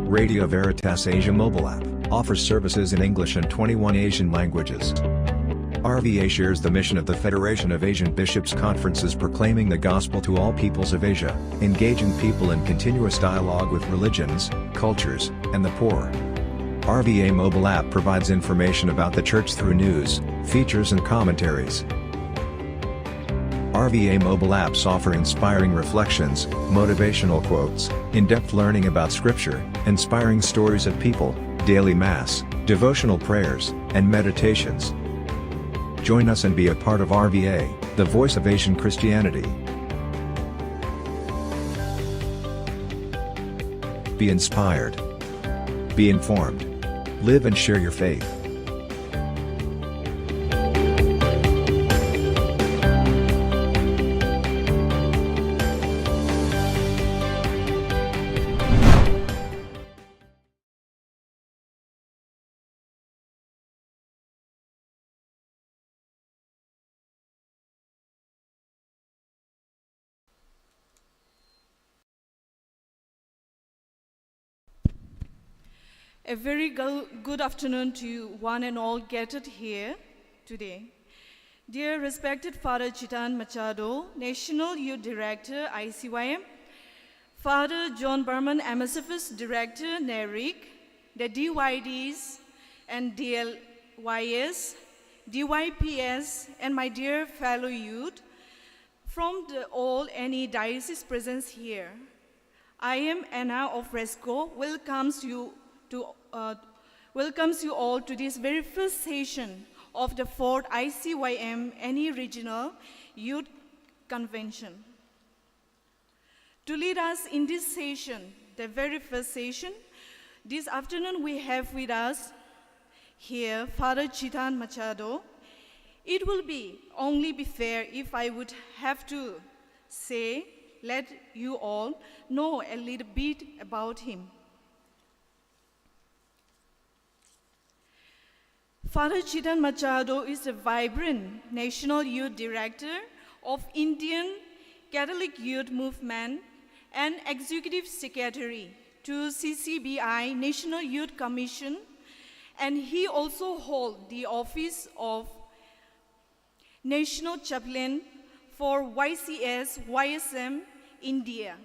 Radio Veritas Asia mobile app offers services in English and 21 Asian languages. RVA shares the mission of the Federation of Asian Bishops' Conferences, proclaiming the gospel to all peoples of Asia, engaging people in continuous dialogue with religions, cultures, and the poor. RVA mobile app provides information about the church through news, features and commentaries. RVA mobile apps offer inspiring reflections, motivational quotes, in-depth learning about scripture, inspiring stories of people, daily mass, devotional prayers, and meditations. Join us and be a part of RVA, the voice of Asian Christianity. Be inspired. Be informed. Live and share your faith. A very good afternoon to one and all gathered here today. Dear respected Father Chitan Machado, National Youth Director, ICYM, Father John Berman, MSFS Director, NERYC, the DYDs and DLYS, DYPS, and my dear fellow youth from all any diocese presence here. I am Anna of Resco, welcomes you all to this very first session of the 4th ICYM NE Regional Youth Convention. To lead us in this session, the very first session, this afternoon we have with us here Father Chitan Machado. It will only be fair if I would have to say, let you all know a little bit about him. Father Chitan Machado is a vibrant National Youth Director of Indian Catholic Youth Movement and Executive Secretary to CCBI National Youth Commission, and he also holds the office of National Chaplain for ICYM India.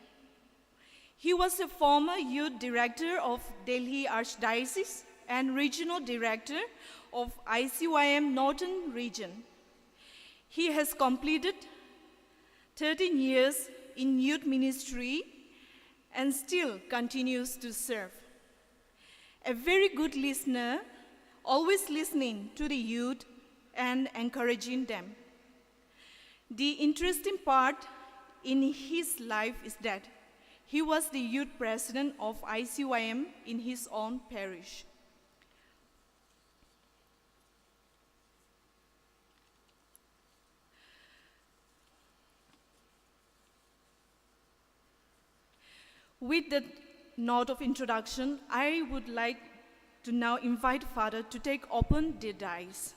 He was a former Youth Director of Delhi Archdiocese and Regional Director of ICYM Northern Region. He has completed 13 years in youth ministry and still continues to serve. A very good listener, always listening to the youth and encouraging them. The interesting part in his life is that he was the youth president of ICYM in his own parish. With that note of introduction, I would like to now invite Father to take open the dice.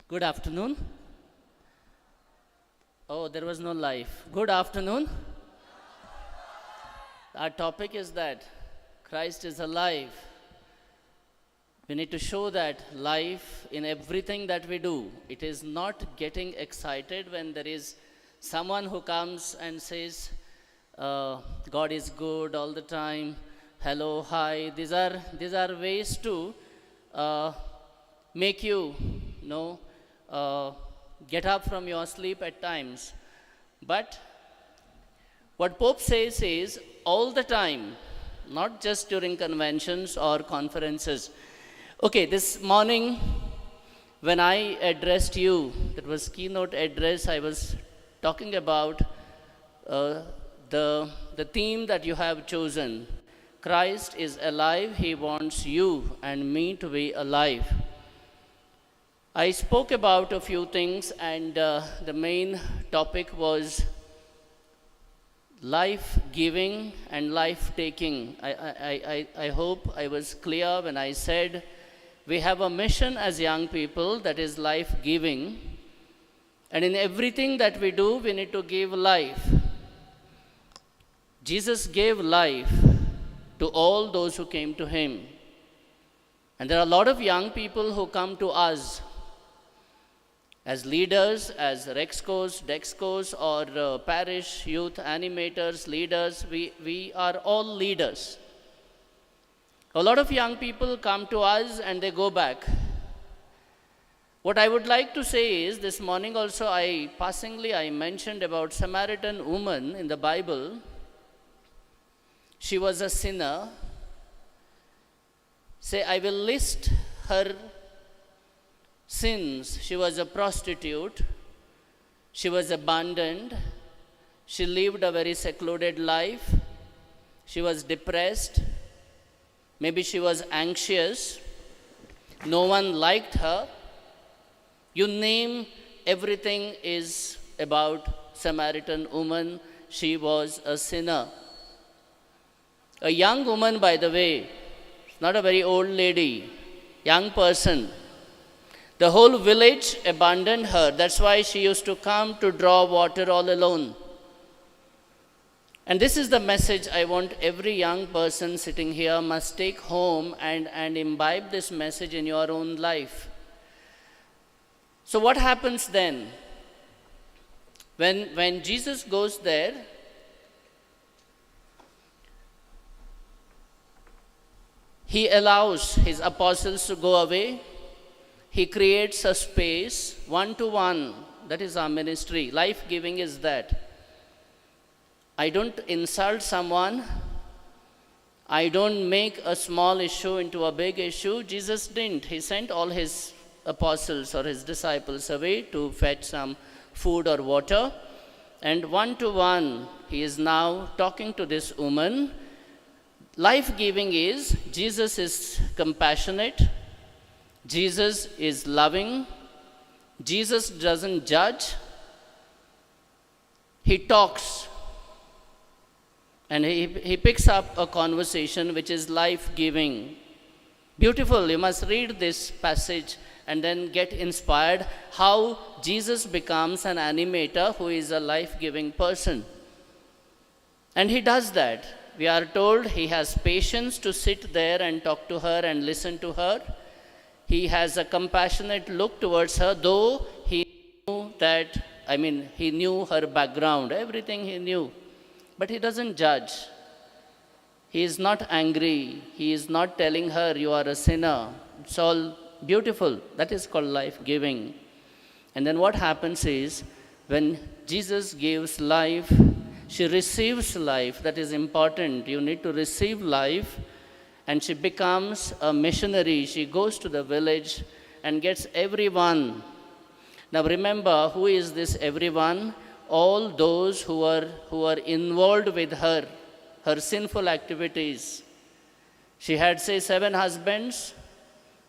Good afternoon. Oh, there was no live. Good afternoon. Our topic is that Christ is alive. We need to show that life in everything that we do. It is not getting excited when there is someone who comes and says, God is good all the time. Hello, hi. These are ways to make you get up from your sleep at times. But what Pope says is all the time, not just during conventions or conferences. Okay, this morning when I addressed you, that was keynote address, I was talking about the theme that you have chosen. Christ is alive, he wants you and me to be alive. I spoke about a few things, and the main topic was life giving and life taking. I hope I was clear when I said we have a mission as young people that is life giving, and in everything that we do, we need to give life. Jesus gave life to all those who came to him. And there are a lot of young people who come to us as leaders, as Rexcos, Dexcos, or parish youth animators, leaders. We are all leaders. A lot of young people come to us and they go back. What I would like to say is, this morning also I mentioned about Samaritan woman in the Bible. She was a sinner. Say, I will list her sins. She was a prostitute. She was abandoned. She lived a very secluded life. She was depressed. Maybe she was anxious. No one liked her. You name, everything is about Samaritan woman. She was a sinner. A young woman, by the way, not a very old lady, young person. The whole village abandoned her. That's why she used to come to draw water all alone. And this is the message I want every young person sitting here must take home and imbibe this message in your own life. So what happens then? When Jesus goes there, he allows his apostles to go away. He creates a space, one-to-one. That is our ministry. Life-giving is that. I don't insult someone. I don't make a small issue into a big issue. Jesus didn't. He sent all his apostles or his disciples away to fetch some food or water. And one-to-one, he is now talking to this woman. Life-giving is, Jesus is compassionate. Jesus is loving. Jesus doesn't judge. He talks. And he picks up a conversation which is life-giving. Beautiful. You must read this passage and then get inspired how Jesus becomes an animator who is a life-giving person. And he does that. We are told he has patience to sit there and talk to her and listen to her. He has a compassionate look towards her, though he knew her background, everything he knew. But he doesn't judge. He is not angry. He is not telling her, you are a sinner. It's all beautiful. That is called life-giving. And then what happens is, when Jesus gives life, she receives life. That is important. You need to receive life. And she becomes a missionary. She goes to the village and gets everyone. Now remember, who is this everyone? All those who are involved with her sinful activities. She had, say, 7 husbands,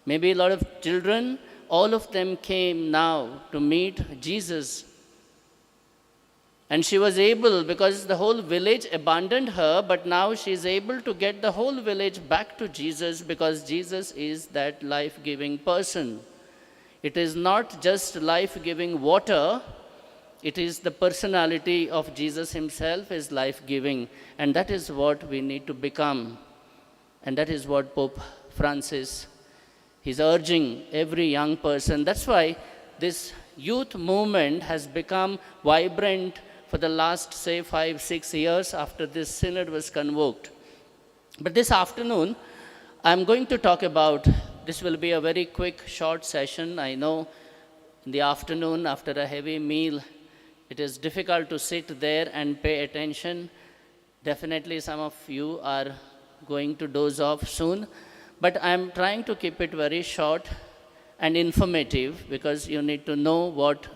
maybe a lot of children. All of them came now to meet Jesus. And she was able, because the whole village abandoned her, but now she is able to get the whole village back to Jesus, because Jesus is that life-giving person. It is not just life-giving water, it is the personality of Jesus himself is life-giving. And that is what we need to become. And that is what Pope Francis is urging every young person. That's why this youth movement has become vibrant for the last, say, 5-6 years after this synod was convoked. But this afternoon, I'm going to talk about, this will be a very quick, short session. I know in the afternoon, after a heavy meal, it is difficult to sit there and pay attention. Definitely some of you are going to doze off soon. But I'm trying to keep it very short and informative, because you need to know what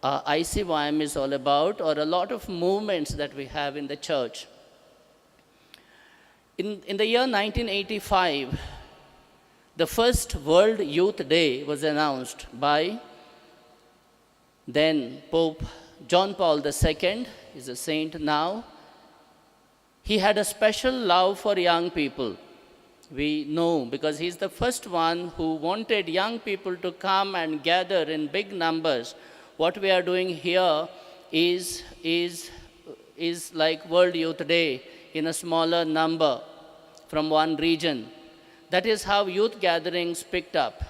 ICYM is all about, or a lot of movements that we have in the church. In the year 1985, the first World Youth Day was announced by then Pope John Paul II, is a saint now. He had a special love for young people. We know because he's the first one who wanted young people to come and gather in big numbers. What we are doing here is like World Youth Day in a smaller number from one region. That is how youth gatherings picked up.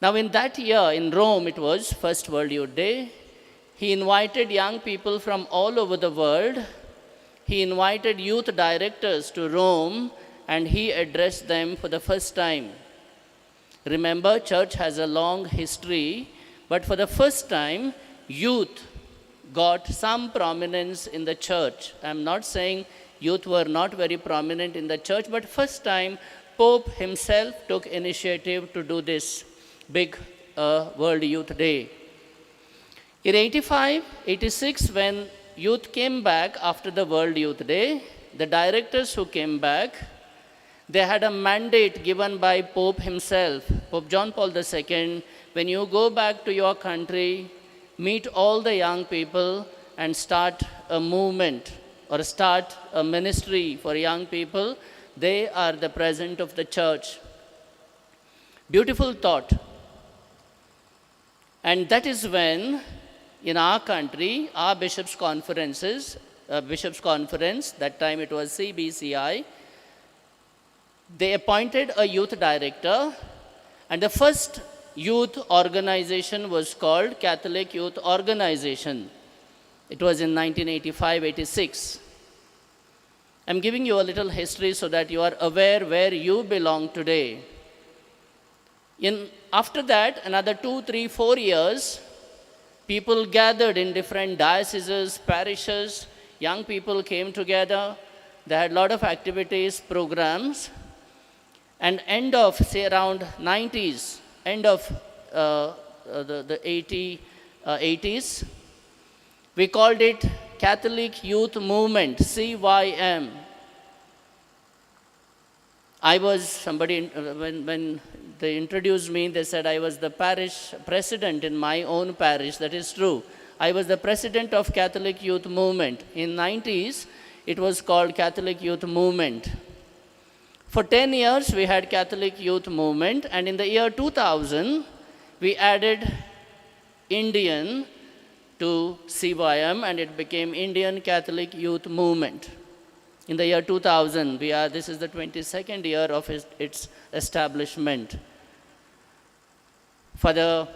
Now in that year in Rome, it was first World Youth Day. He invited young people from all over the world. He invited youth directors to Rome and he addressed them for the first time. Remember, church has a long history, but for the first time, youth got some prominence in the church. I'm not saying youth were not very prominent in the church, but first time, Pope himself took initiative to do this big World Youth Day. In 85, 86, when youth came back after the World Youth Day, the directors who came back, they had a mandate given by Pope himself, Pope John Paul II, when you go back to your country, meet all the young people and start a movement or start a ministry for young people. They are the present of the church. Beautiful thought. And that is when, in our country, our bishops' conference, that time it was CBCI, they appointed a youth director, and the first youth organization was called Catholic Youth Organization. It was in 1985-86. I'm giving you a little history so that you are aware where you belong today. After that, another 2, 3, 4 years, people gathered in different dioceses, parishes. Young people came together. They had a lot of activities, programs. And end of, say, around 90s, end of the 80s, we called it Catholic Youth Movement, CYM. I was, when they introduced me, they said I was the parish president in my own parish. That is true. I was the president of Catholic Youth Movement. In 90s, it was called Catholic Youth Movement. For 10 years, we had Catholic Youth Movement, and in the year 2000, we added Indian to CYM, and it became Indian Catholic Youth Movement. In the year 2000, this is the 22nd year of its establishment. Father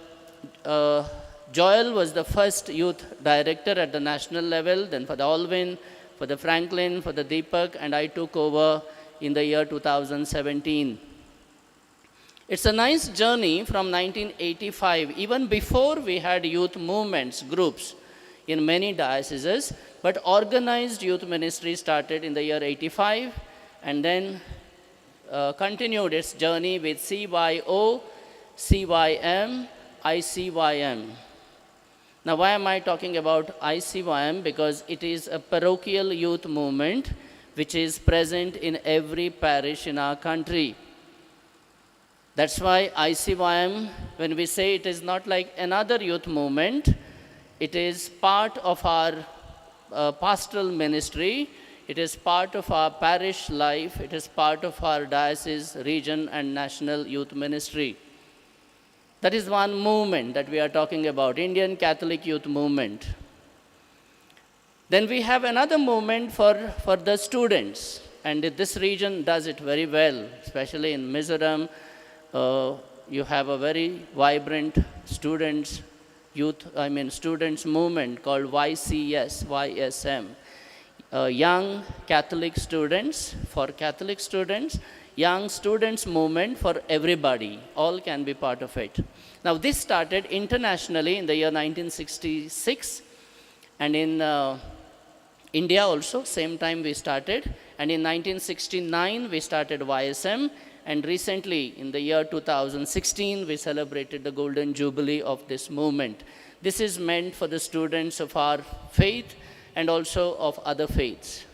Joel was the first youth director at the national level, then Father Alvin, Father Franklin, Father Deepak, and I took over in the year 2017. It's a nice journey from 1985. Even before we had youth movements, groups in many dioceses, but organized youth ministry started in the year 85 and then continued its journey with CYO, CYM, ICYM. Now, why am I talking about ICYM? Because it is a parochial youth movement which is present in every parish in our country. That's why ICYM, when we say it is not like another youth movement, it is part of our pastoral ministry, it is part of our parish life, it is part of our diocese, region, and national youth ministry. That is one movement that we are talking about, Indian Catholic Youth Movement. Then we have another movement for the students, and this region does it very well, especially in Mizoram. You have a very vibrant students movement called YSM. Young Catholic students, for Catholic students, young students movement for everybody. All can be part of it. Now this started internationally in the year 1966, and in India also, same time we started. And in 1969, we started YSM. And recently, in the year 2016, we celebrated the Golden Jubilee of this movement. This is meant for the students of our faith and also of other faiths.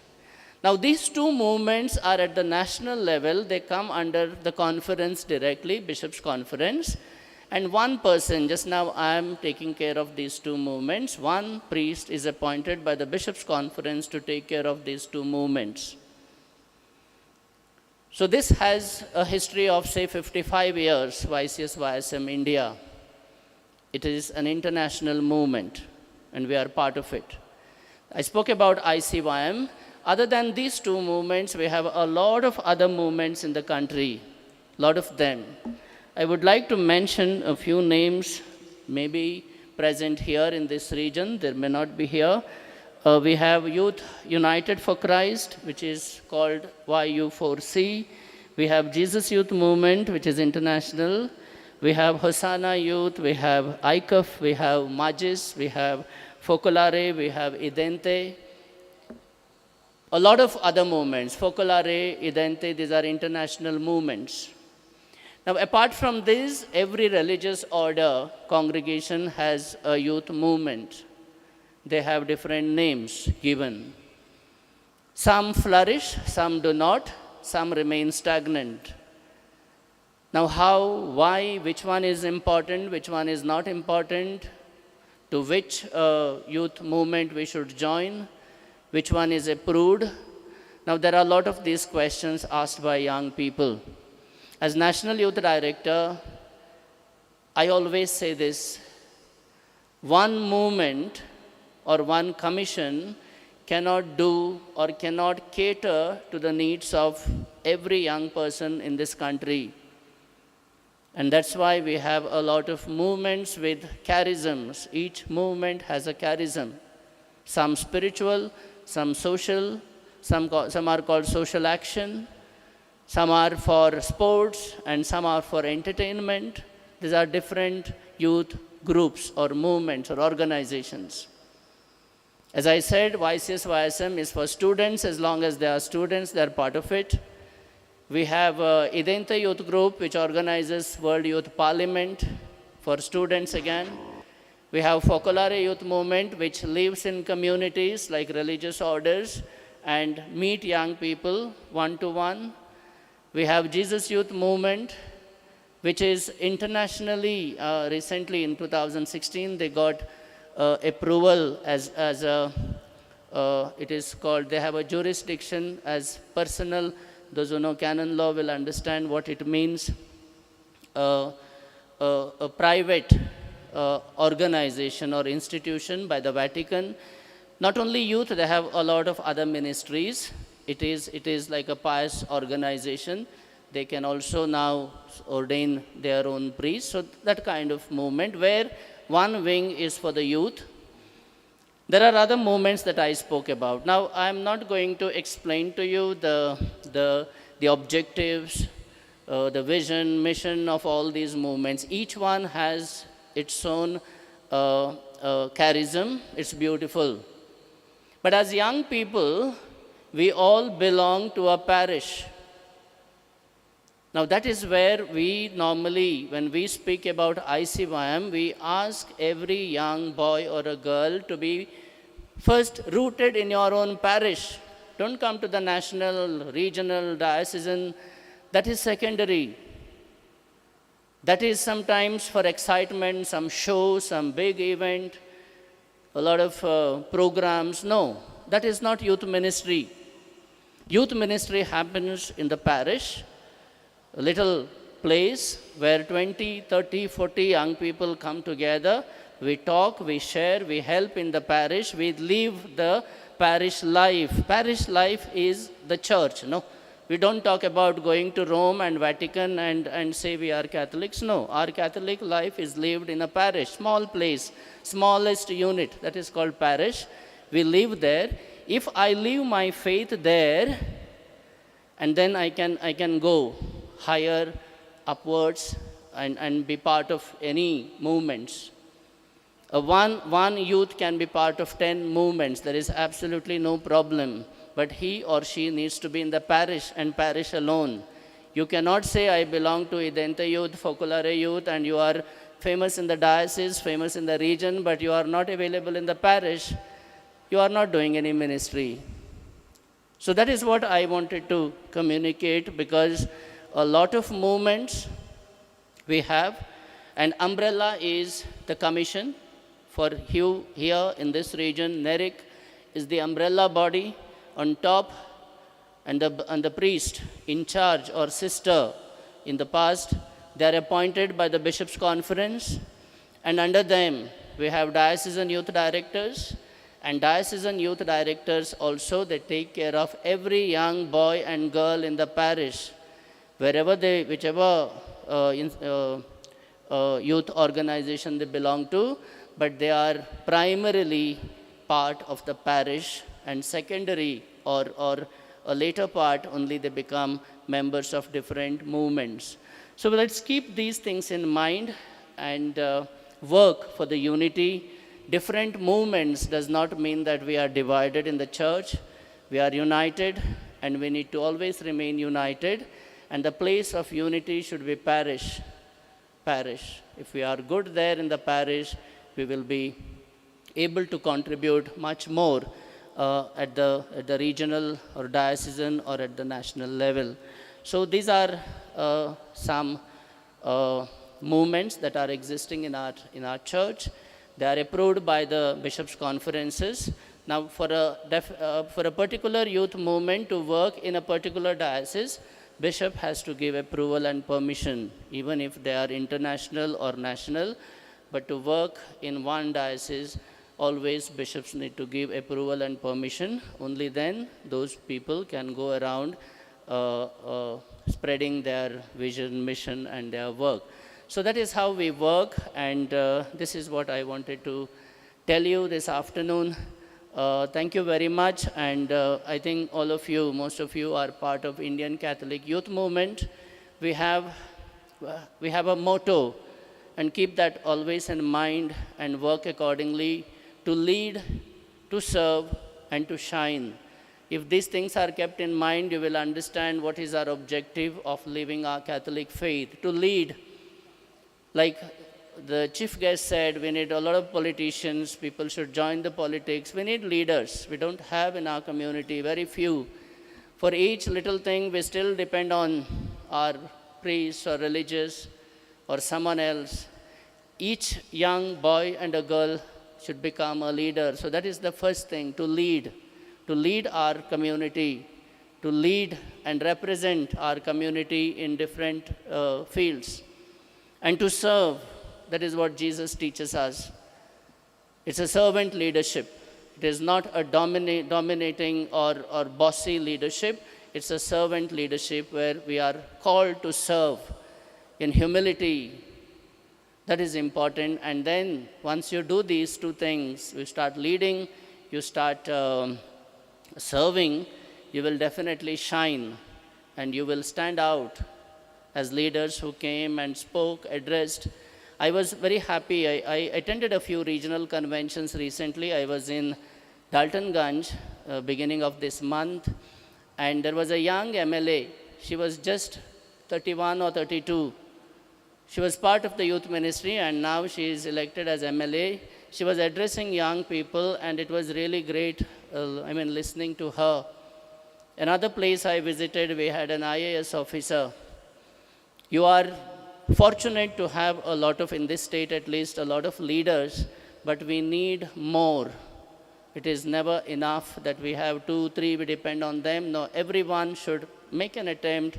Now, these two movements are at the national level. They come under the conference directly, Bishops' Conference. And one person, just now I am taking care of these two movements. One priest is appointed by the Bishops' Conference to take care of these two movements. So this has a history of, say, 55 years, YCS YSM India. It is an international movement, and we are part of it. I spoke about ICYM. Other than these two movements, we have a lot of other movements in the country, a lot of them. I would like to mention a few names, maybe present here in this region. There may not be here. We have Youth United for Christ, which is called YU4C. We have Jesus Youth Movement, which is international. We have Hosanna Youth, we have ICF, we have Majis, we have Focolare, we have Idente. A lot of other movements, Focolare, Idente, these are international movements. Now, apart from this, every religious order, congregation has a youth movement. They have different names given. Some flourish, some do not, some remain stagnant. Now, how, why, which one is important, which one is not important, to which youth movement we should join, which one is approved. Now, there are a lot of these questions asked by young people. As National Youth Director, I always say this: one movement or one commission cannot do or cannot cater to the needs of every young person in this country. And that's why we have a lot of movements with charisms. Each movement has a charism. Some spiritual, some social, some are called social action, some are for sports, and some are for entertainment. These are different youth groups or movements or organizations. As I said, YCS YSM is for students. As long as they are students, they are part of it. We have Idente Youth Group, which organizes World Youth Parliament for students again. We have Focolare Youth Movement, which lives in communities like religious orders and meet young people one-to-one. We have Jesus Youth Movement, which is internationally, recently in 2016, they got approval as a, it is called, they have a jurisdiction as personal. Those who know canon law will understand what it means. A private organization or institution by the Vatican. Not only youth, they have a lot of other ministries. It is like a pious organization. They can also now ordain their own priests. So that kind of movement where one wing is for the youth. There are other movements that I spoke about. Now, I'm not going to explain to you the objectives, the vision, mission of all these movements. Each one has its own charism. It's beautiful. But as young people, we all belong to a parish. Now, that is where we normally, when we speak about ICYM, we ask every young boy or a girl to be first rooted in your own parish. Don't come to the national, regional, diocesan. That is secondary. That is sometimes for excitement, some show, some big event, a lot of programs. No, that is not youth ministry. Youth ministry happens in the parish, a little place where 20, 30, 40 young people come together. We talk, we share, we help in the parish, we live the parish life. Parish life is the church, no? We don't talk about going to Rome and Vatican and say we are Catholics. No, our Catholic life is lived in a parish, small place, smallest unit, that is called parish. We live there. If I live my faith there, and then I can go higher, upwards, and be part of any movements. One youth can be part of 10 movements. There is absolutely no problem. But he or she needs to be in the parish and parish alone. You cannot say, I belong to Idente Youth, Focolare Youth, and you are famous in the diocese, famous in the region, but you are not available in the parish. You are not doing any ministry. So that is what I wanted to communicate, because a lot of movements we have, and umbrella is the commission for here in this region. NERYC is the umbrella body on top, and the priest in charge or sister in the past, they are appointed by the Bishops' Conference, and under them we have diocesan youth directors, and diocesan youth directors also, they take care of every young boy and girl in the parish, whichever youth organization they belong to, but they are primarily part of the parish, and secondary or a later part only they become members of different movements. So let's keep these things in mind and work for the unity. Different movements does not mean that we are divided in the church. We are united, and we need to always remain united. And the place of unity should be parish. Parish. If we are good there in the parish, we will be able to contribute much more at the regional or diocesan or at the national level. So these are some movements that are existing in our church. They are approved by the bishops' conferences. Now, for a particular youth movement to work in a particular diocese, bishop has to give approval and permission, even if they are international or national. But to work in one diocese, always bishops need to give approval and permission. Only then those people can go around spreading their vision, mission, and their work. So that is how we work, and this is what I wanted to tell you this afternoon. Thank you very much, and I think all of you, most of you are part of Indian Catholic Youth Movement. We have a motto, and keep that always in mind and work accordingly to lead, to serve, and to shine. If these things are kept in mind, you will understand what is our objective of living our Catholic faith. To lead, like the chief guest said, we need a lot of politicians. People should join the politics. We need leaders. We don't have in our community, very few. For each little thing, we still depend on our priests or religious or someone else. Each young boy and a girl should become a leader. So that is the first thing, to lead our community, to lead and represent our community in different fields, and to serve. That is what Jesus teaches us. It's a servant leadership. It is not a dominating or bossy leadership. It's a servant leadership where we are called to serve in humility. That is important. And then once you do these two things, you start leading, you start serving, you will definitely shine, and you will stand out as leaders who came and spoke, addressed. I was very happy. I attended a few regional conventions recently. I was in Daltonganj, beginning of this month, and there was a young MLA. She was just 31 or 32. She was part of the youth ministry, and now she is elected as MLA. She was addressing young people, and it was really great, listening to her. Another place I visited, we had an IAS officer. You are fortunate to have a lot of, in this state at least, a lot of leaders, but we need more. It is never enough that we have 2, 3, we depend on them. No, everyone should make an attempt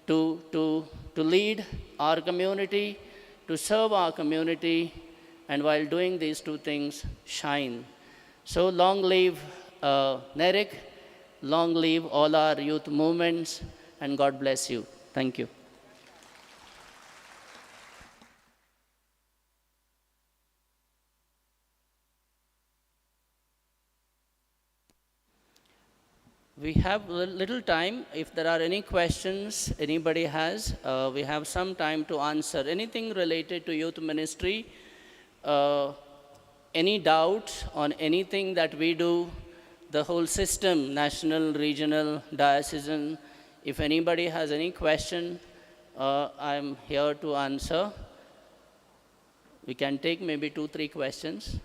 to lead our community, to serve our community, and while doing these two things, shine. So long live NERYC, long live all our youth movements, and God bless you. Thank you. We have a little time. If there are any questions anybody has, we have some time to answer. Anything related to youth ministry, any doubts on anything that we do, the whole system, national, regional, diocesan. If anybody has any question, I'm here to answer. We can take maybe 2, 3 questions.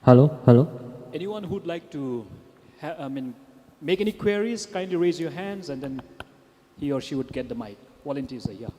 Hello. Anyone who'd like to, make any queries, kindly raise your hands, and then he or she would get the mic. Volunteers are here.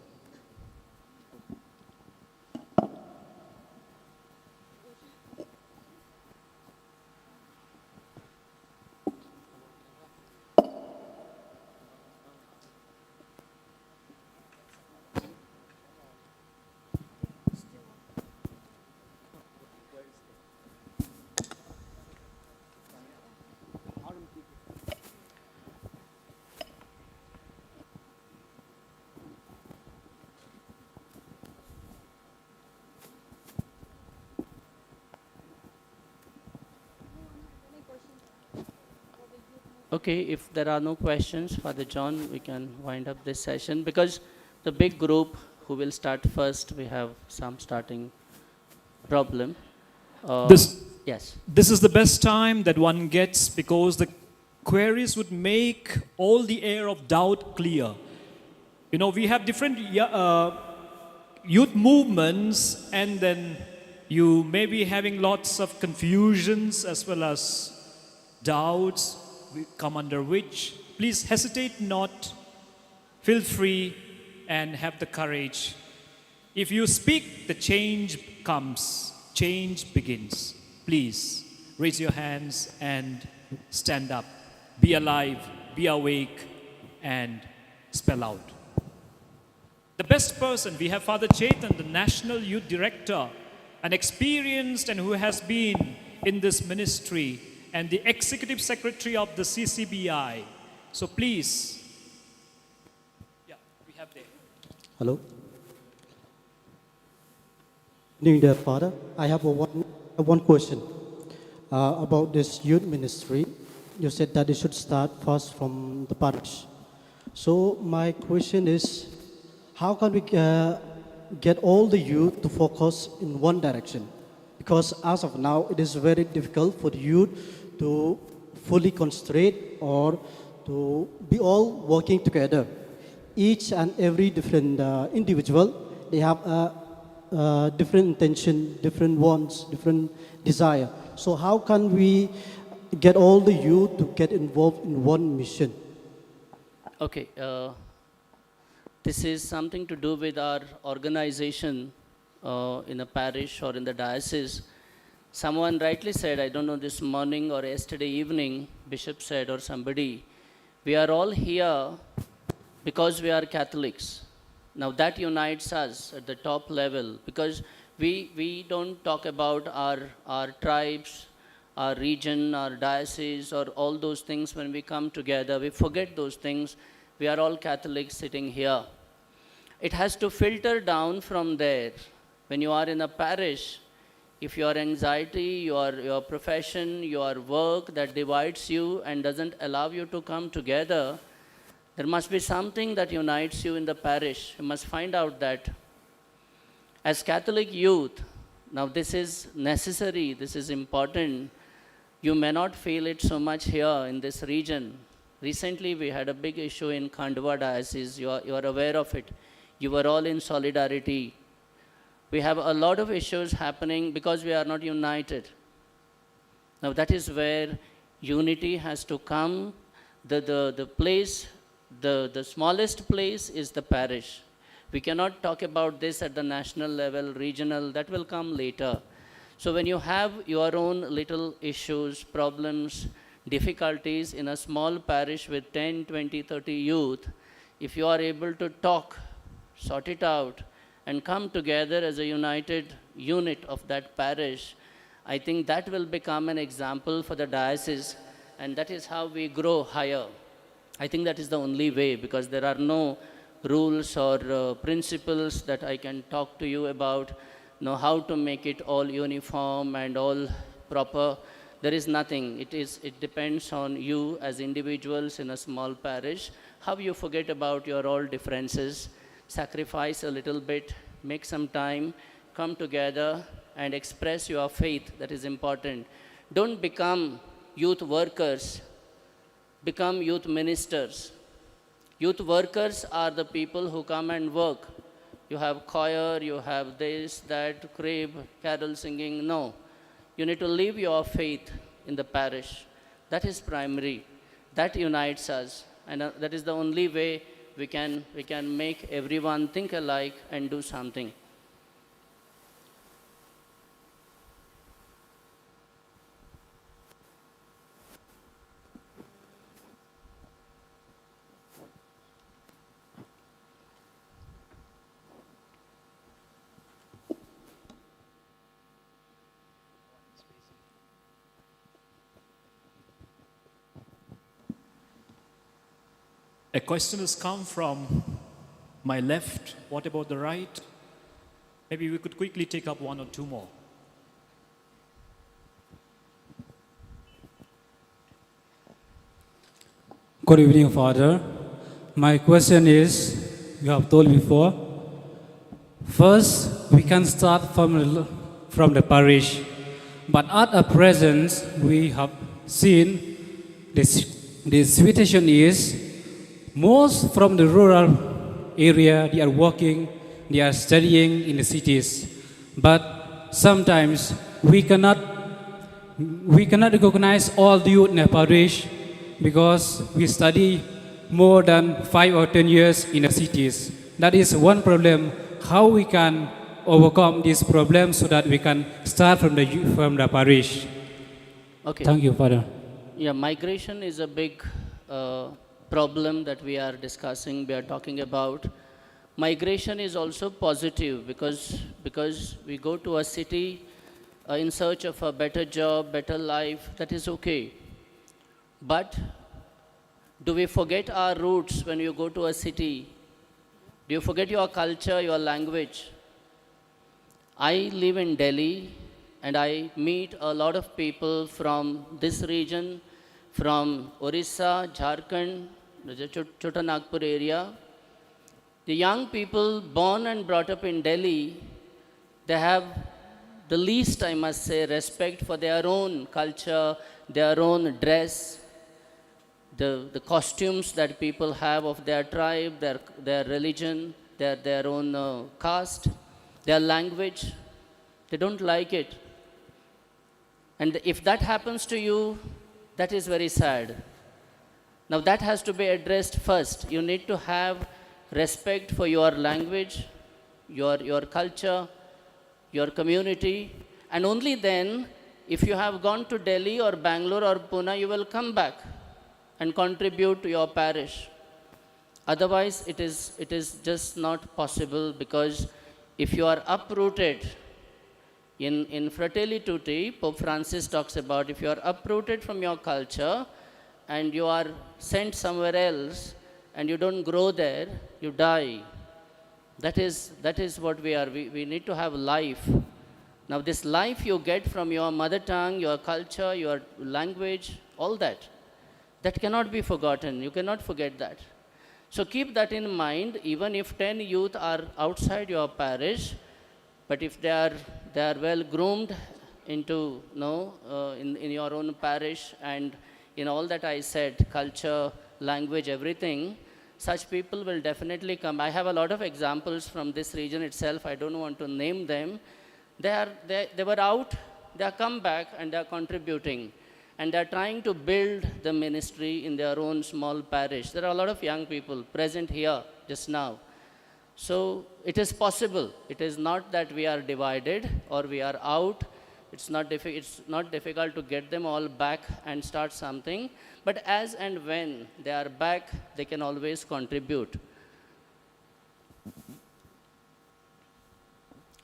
Okay, if there are no questions, Father John, we can wind up this session because the big group who will start first, we have some starting problem. Yes. This is the best time that one gets because the queries would make all the air of doubt clear. You know, we have different youth movements, and then you may be having lots of confusions as well as doubts come under which. Please hesitate not, feel free, and have the courage. If you speak, the change comes, change begins. Please raise your hands and stand up. Be alive, be awake, and spell out. The best person, we have Father Chetan, the National Youth Director, an experienced and who has been in this ministry, and the Executive Secretary of the CCBI. So please, we have there. Hello. Dear Father, I have one question about this youth ministry. You said that it should start first from the parish. So my question is, how can we get all the youth to focus in one direction? Because as of now, it is very difficult for the youth to fully concentrate or to be all working together. Each and every different individual, they have a different intention, different wants, different desire. So how can we get all the youth to get involved in one mission? Okay, this is something to do with our organization in a parish or in the diocese. Someone rightly said, I don't know, this morning or yesterday evening, Bishop said or somebody, we are all here because we are Catholics. Now that unites us at the top level because we don't talk about our tribes, our region, our diocese, or all those things when we come together. We forget those things. We are all Catholics sitting here. It has to filter down from there. When you are in a parish, if your anxiety, your profession, your work that divides you and doesn't allow you to come together, there must be something that unites you in the parish. You must find out that as Catholic youth, now this is necessary, this is important. You may not feel it so much here in this region. Recently, we had a big issue in Khandwa diocese. You are aware of it. You were all in solidarity. We have a lot of issues happening because we are not united. Now that is where unity has to come. The place, the smallest place is the parish. We cannot talk about this at the national level, regional, that will come later. So when you have your own little issues, problems, difficulties in a small parish with 10, 20, 30 youth, if you are able to talk, sort it out, and come together as a united unit of that parish, I think that will become an example for the diocese, and that is how we grow higher. I think that is the only way, because there are no rules or principles that I can talk to you about, how to make it all uniform and all proper. There is nothing. It depends on you as individuals in a small parish, how you forget about your all differences, sacrifice a little bit, make some time, come together and express your faith. That is important. Don't become youth workers, become youth ministers. Youth workers are the people who come and work. You have choir, you have this, that, crib, carol singing. No. You need to live your faith in the parish. That is primary. That unites us. And that is the only way we can make everyone think alike and do something. A question has come from my left. What about the right? Maybe we could quickly take up one or two more. Good evening, Father. My question is, you have told before, first we can start from the parish, but at present we have seen the situation is most from the rural area, they are working, they are studying in the cities. But sometimes we cannot recognize all the youth in the parish because we study more than 5 or 10 years in the cities. That is one problem. How we can overcome this problem so that we can start from the parish. Okay. Thank you, Father. Yeah, migration is a big problem that we are discussing, we are talking about. Migration is also positive because we go to a city in search of a better job, better life, that is okay. But do we forget our roots when you go to a city? Do you forget your culture, your language? I live in Delhi and I meet a lot of people from this region, from Orissa, Jharkhand, the Chota Nagpur area. The young people born and brought up in Delhi, they have the least, I must say, respect for their own culture, their own dress, the costumes that people have of their tribe, their religion, their own caste, their language. They don't like it. And if that happens to you, that is very sad. Now that has to be addressed first. You need to have respect for your language, your culture, your community, and only then, if you have gone to Delhi or Bangalore or Pune, you will come back and contribute to your parish. Otherwise, it is just not possible, because if you are uprooted, in Fratelli Tutti, Pope Francis talks about if you are uprooted from your culture and you are sent somewhere else and you don't grow there, you die. That is what we are. We need to have life. Now this life you get from your mother tongue, your culture, your language, all that cannot be forgotten. You cannot forget that. So keep that in mind. Even if 10 youth are outside your parish, but if they are well groomed into in your own parish and in all that I said, culture, language, everything, such people will definitely come. I have a lot of examples from this region itself. I don't want to name them. They were out, they are come back and they are contributing. And they are trying to build the ministry in their own small parish. There are a lot of young people present here just now. So it is possible. It is not that we are divided or we are out. It's not difficult to get them all back and start something. But as and when they are back, they can always contribute.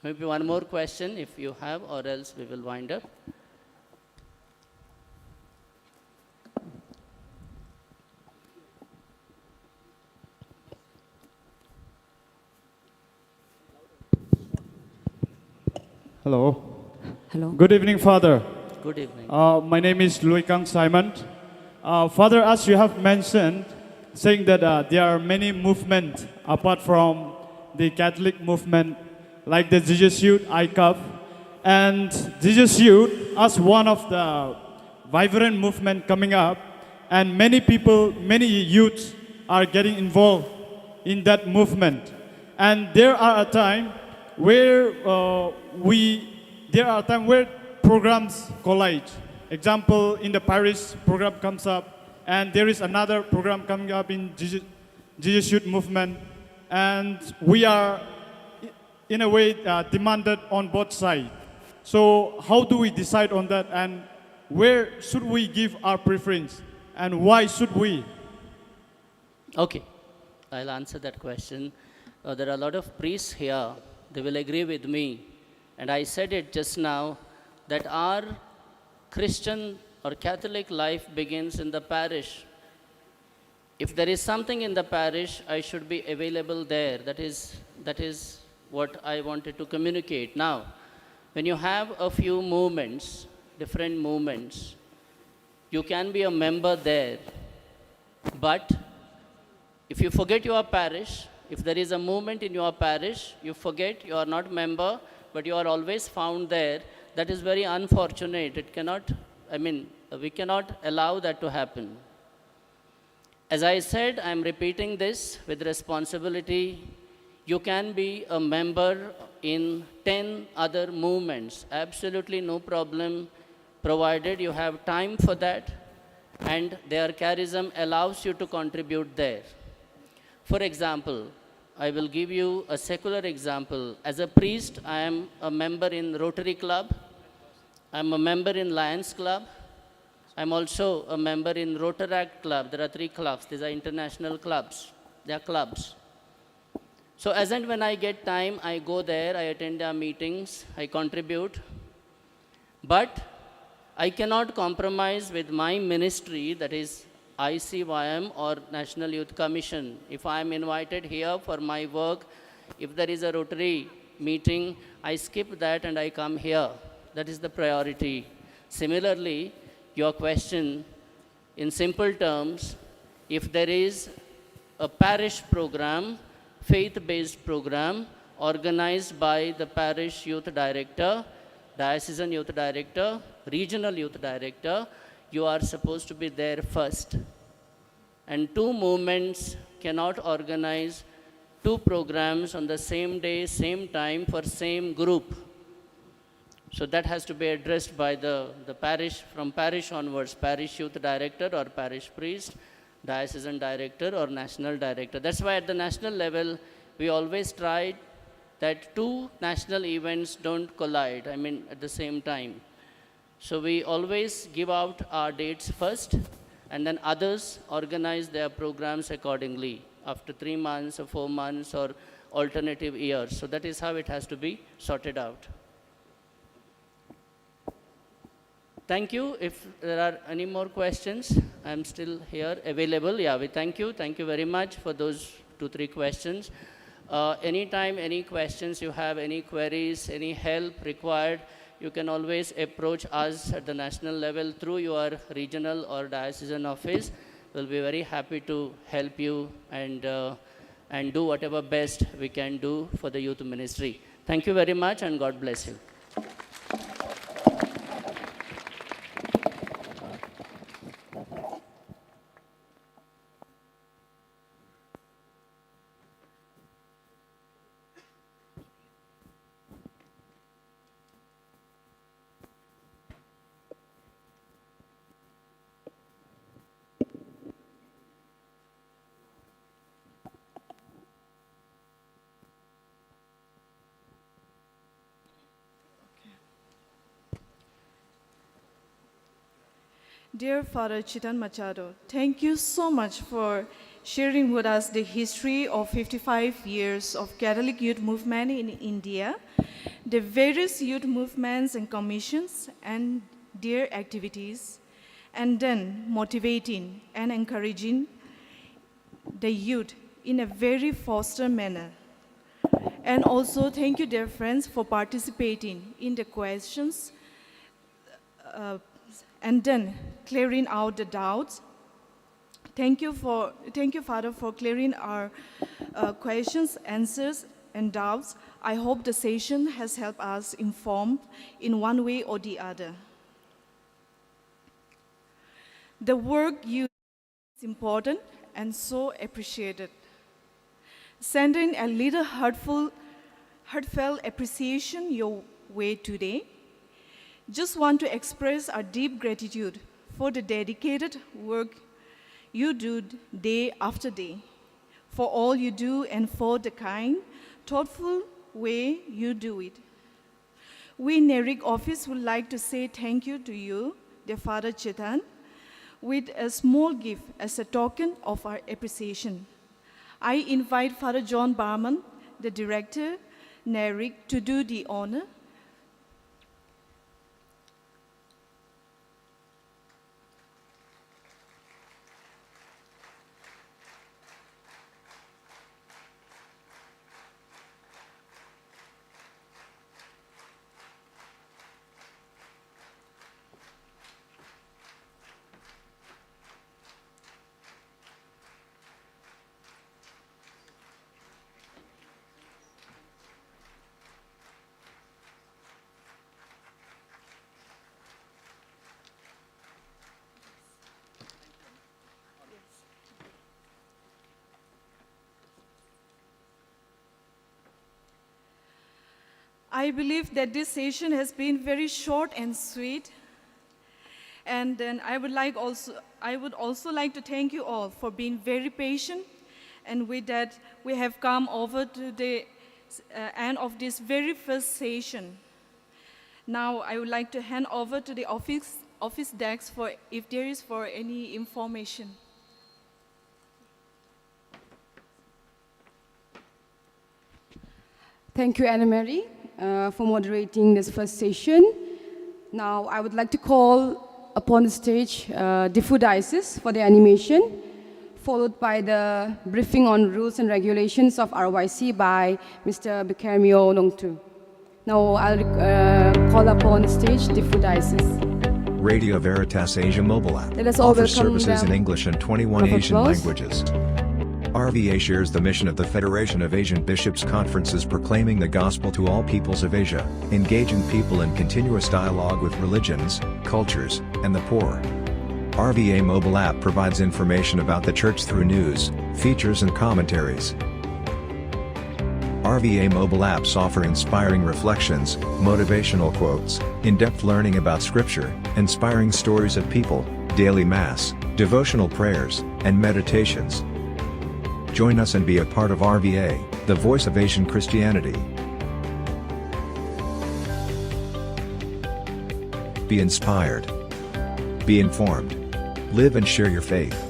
Maybe one more question if you have, or else we will wind up. Hello. Hello. Good evening, Father. Good evening. My name is Louis Kang Simon. Father, as you have mentioned, saying that there are many movements apart from the Catholic movement, like the Jesus Youth, ICYM, and Jesus Youth as one of the vibrant movement coming up, and many people, many youths are getting involved in that movement. And there are a time where programs collide. Example, in the parish, program comes up, and there is another program coming up in Jesus Youth Movement, and we are, in a way, demanded on both sides. So how do we decide on that, and where should we give our preference, and why should we? Okay, I'll answer that question. There are a lot of priests here. They will agree with me. And I said it just now, that our Christian or Catholic life begins in the parish. If there is something in the parish, I should be available there. That is what I wanted to communicate. Now, when you have a few movements, different movements, you can be a member there. But if you forget your parish, if there is a movement in your parish, you forget, you are not member, but you are always found there, that is very unfortunate. It cannot, we cannot allow that to happen. As I said, I am repeating this with responsibility. You can be a member in 10 other movements. Absolutely no problem, provided you have time for that and their charism allows you to contribute there. For example, I will give you a secular example. As a priest, I am a member in Rotary Club. I am a member in Lions Club. I am also a member in Rotaract Club. There are 3 clubs. These are international clubs. They are clubs. So as and when I get time, I go there, I attend their meetings, I contribute. But I cannot compromise with my ministry, that is ICYM or National Youth Commission. If I am invited here for my work, if there is a Rotary meeting, I skip that and I come here. That is the priority. Similarly, your question, in simple terms, if there is a parish program, faith-based program, organized by the parish youth director, diocesan youth director, regional youth director, you are supposed to be there first. And 2 movements cannot organize 2 programs on the same day, same time for same group. So that has to be addressed by the parish, from parish onwards, parish youth director or parish priest, diocesan director or national director. That's why at the national level, we always try that 2 national events don't collide, at the same time. So we always give out our dates first, and then others organize their programs accordingly after 3 months or 4 months or alternative years. So that is how it has to be sorted out. Thank you. If there are any more questions, I'm still here available. Yeah, we thank you. Thank you very much for those 2-3 questions. Anytime, any questions you have, any queries, any help required, you can always approach us at the national level through your regional or diocesan office. We'll be very happy to help you and do whatever best we can do for the youth ministry. Thank you very much and God bless you. Dear Father Chitan Machado, thank you so much for sharing with us the history of 55 years of Catholic youth movement in India, the various youth movements and commissions and their activities, and then motivating and encouraging the youth in a very foster manner. And also thank you, dear friends, for participating in the questions and then clearing out the doubts. Thank you, Father, for clearing our questions, answers, and doubts. I hope the session has helped us inform in one way or the other. The work you do is important and so appreciated. Sending a little heartfelt appreciation your way today. just want to express our deep gratitude for the dedicated work you do day after day, for all you do and for the kind, thoughtful way you do it. We in NERYC office would like to say thank you to you, dear Father Chetan, with a small gift as a token of our appreciation. I invite Father John Barman, the director, NERYC, to do the honor. I believe that this session has been very short and sweet. And then I would also like to thank you all for being very patient. And with that, we have come over to the end of this very first session. Now I would like to hand over to the office desk for if there is for any information. Thank you, Anna Mary, for moderating this first session. Now, I would like to call upon the stage Diffu Diocese for the animation, followed by the briefing on rules and regulations of RYC by Mr. Bikermio Nongtu. Now, I'll call upon the stage Diffu Diocese. Radio Veritas Asia mobile app Let us all offers welcome services in them. English and 21 Round of Asian applause. languages. RVA shares the mission of the Federation of Asian Bishops' Conferences, proclaiming the gospel to all peoples of Asia, engaging people in continuous dialogue with religions, cultures, and the poor. RVA mobile app provides information about the Church through news, features and commentaries. RVA mobile apps offer inspiring reflections, motivational quotes, in-depth learning about Scripture, inspiring stories of people, daily Mass, devotional prayers, and meditations. Join us and be a part of RVA, the voice of Asian Christianity. Be inspired. Be informed. Live and share your faith.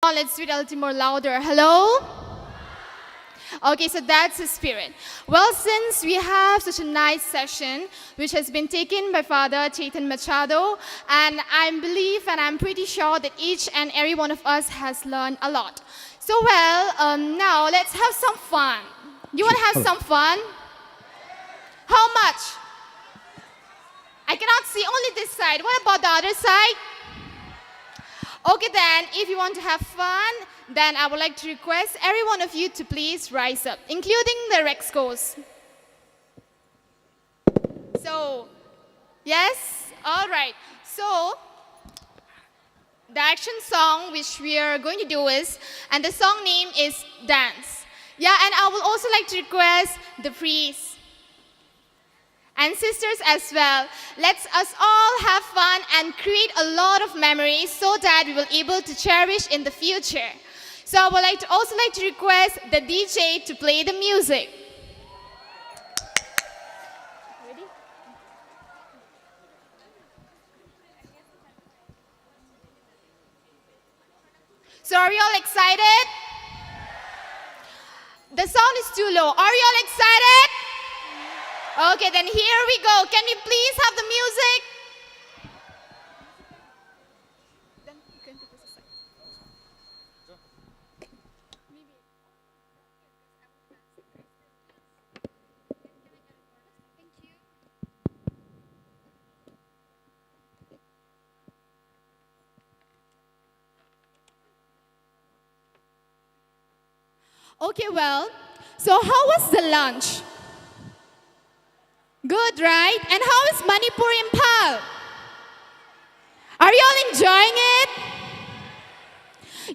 Oh, let's do it a little more louder. Hello? Okay, so that's the spirit. Well, since we have such a nice session, which has been taken by Father Chetan Machado, and I believe and I'm pretty sure that each and every one of us has learned a lot. So, well, now let's have some fun. You want to have some fun? How much? I cannot see only this side. What about the other side? Okay then, if you want to have fun, then I would like to request every one of you to please rise up, including the Rexcos. So, yes? Alright. So, the action song which we are going to do is, and the song name is Dance. Yeah, and I would also like to request the priests and sisters as well. Let's us all have fun and create a lot of memories so that we will be able to cherish in the future. So I would also like to request the DJ to play the music. Ready? So are you all excited? The sound is too low. Are you all excited? Okay, then here we go. Can we please have the music? Then you can take this aside. Thank you. Okay, well, so how was the lunch? Good, right? And how is Manipur Imphal? Are you all enjoying it?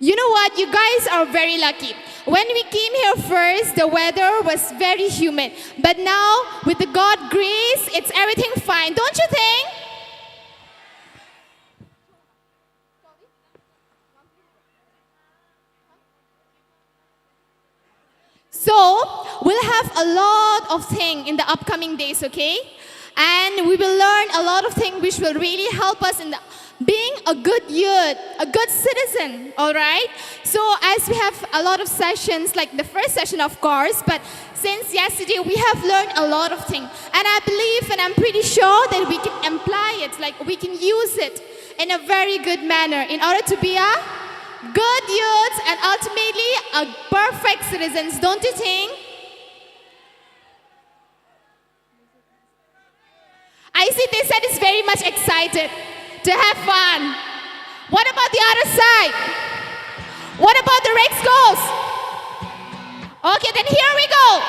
You know what? You guys are very lucky. When we came here first, the weather was very humid. But now, with the God grace, it's everything fine. Don't you think? So, we'll have a lot of things in the upcoming days, okay? And we will learn a lot of things which will really help us in being a good youth, a good citizen, all right? So, as we have a lot of sessions, like the first session, of course, but since yesterday, we have learned a lot of things. And I believe, and I'm pretty sure that we can apply it, like we can use it in a very good manner in order to be a good youths and ultimately a perfect citizens, don't you think? I see they said it's very much excited to have fun. What about the other side? What about the Rex goes? Okay, then here we go.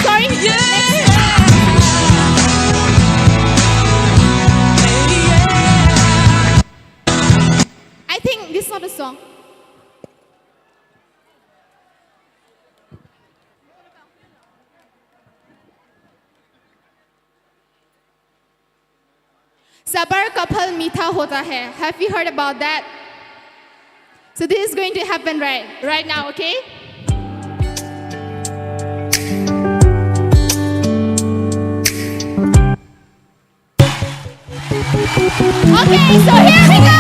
Sorry. I think this is not a song. Sabar kapal meetha hota hai. Have you heard about that? So this is going to happen right now, okay? Okay, so here we go!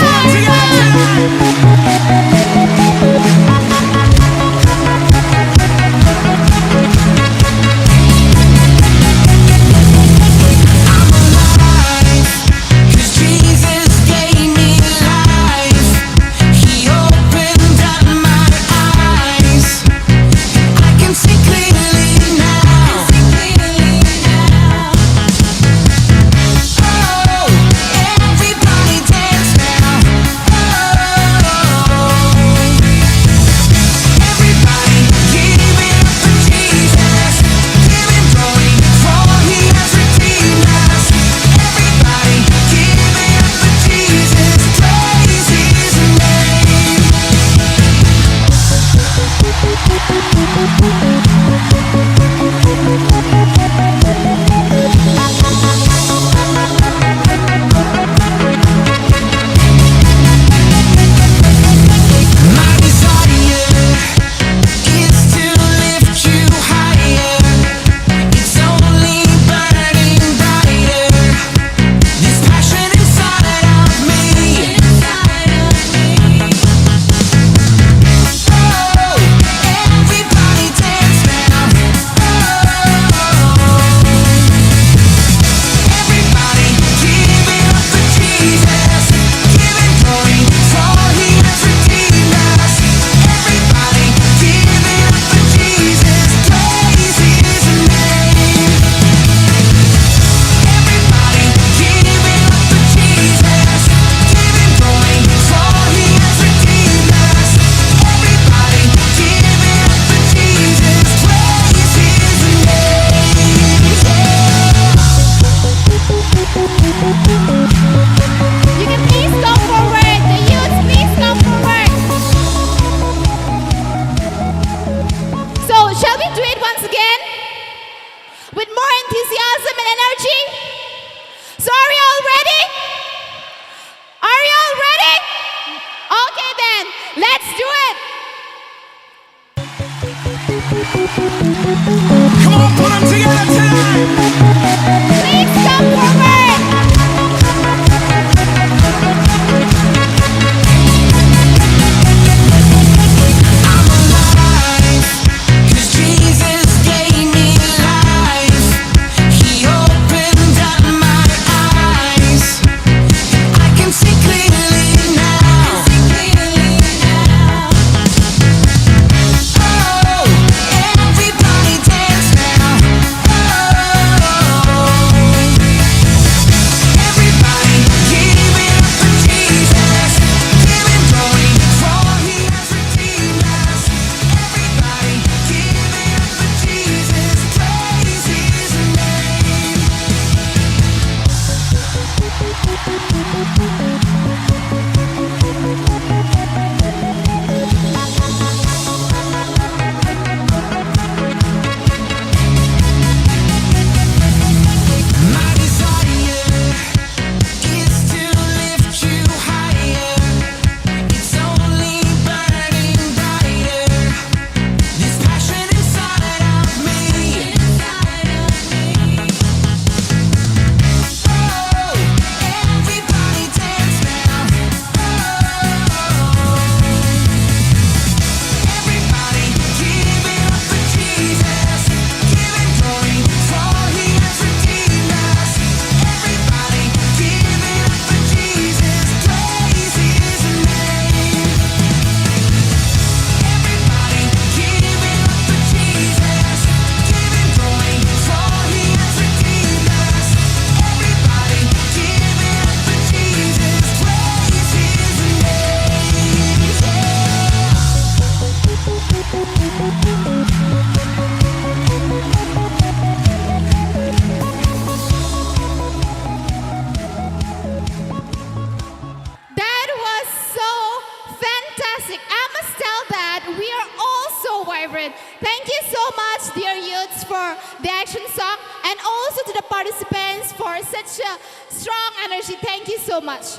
such a strong energy. Thank you so much.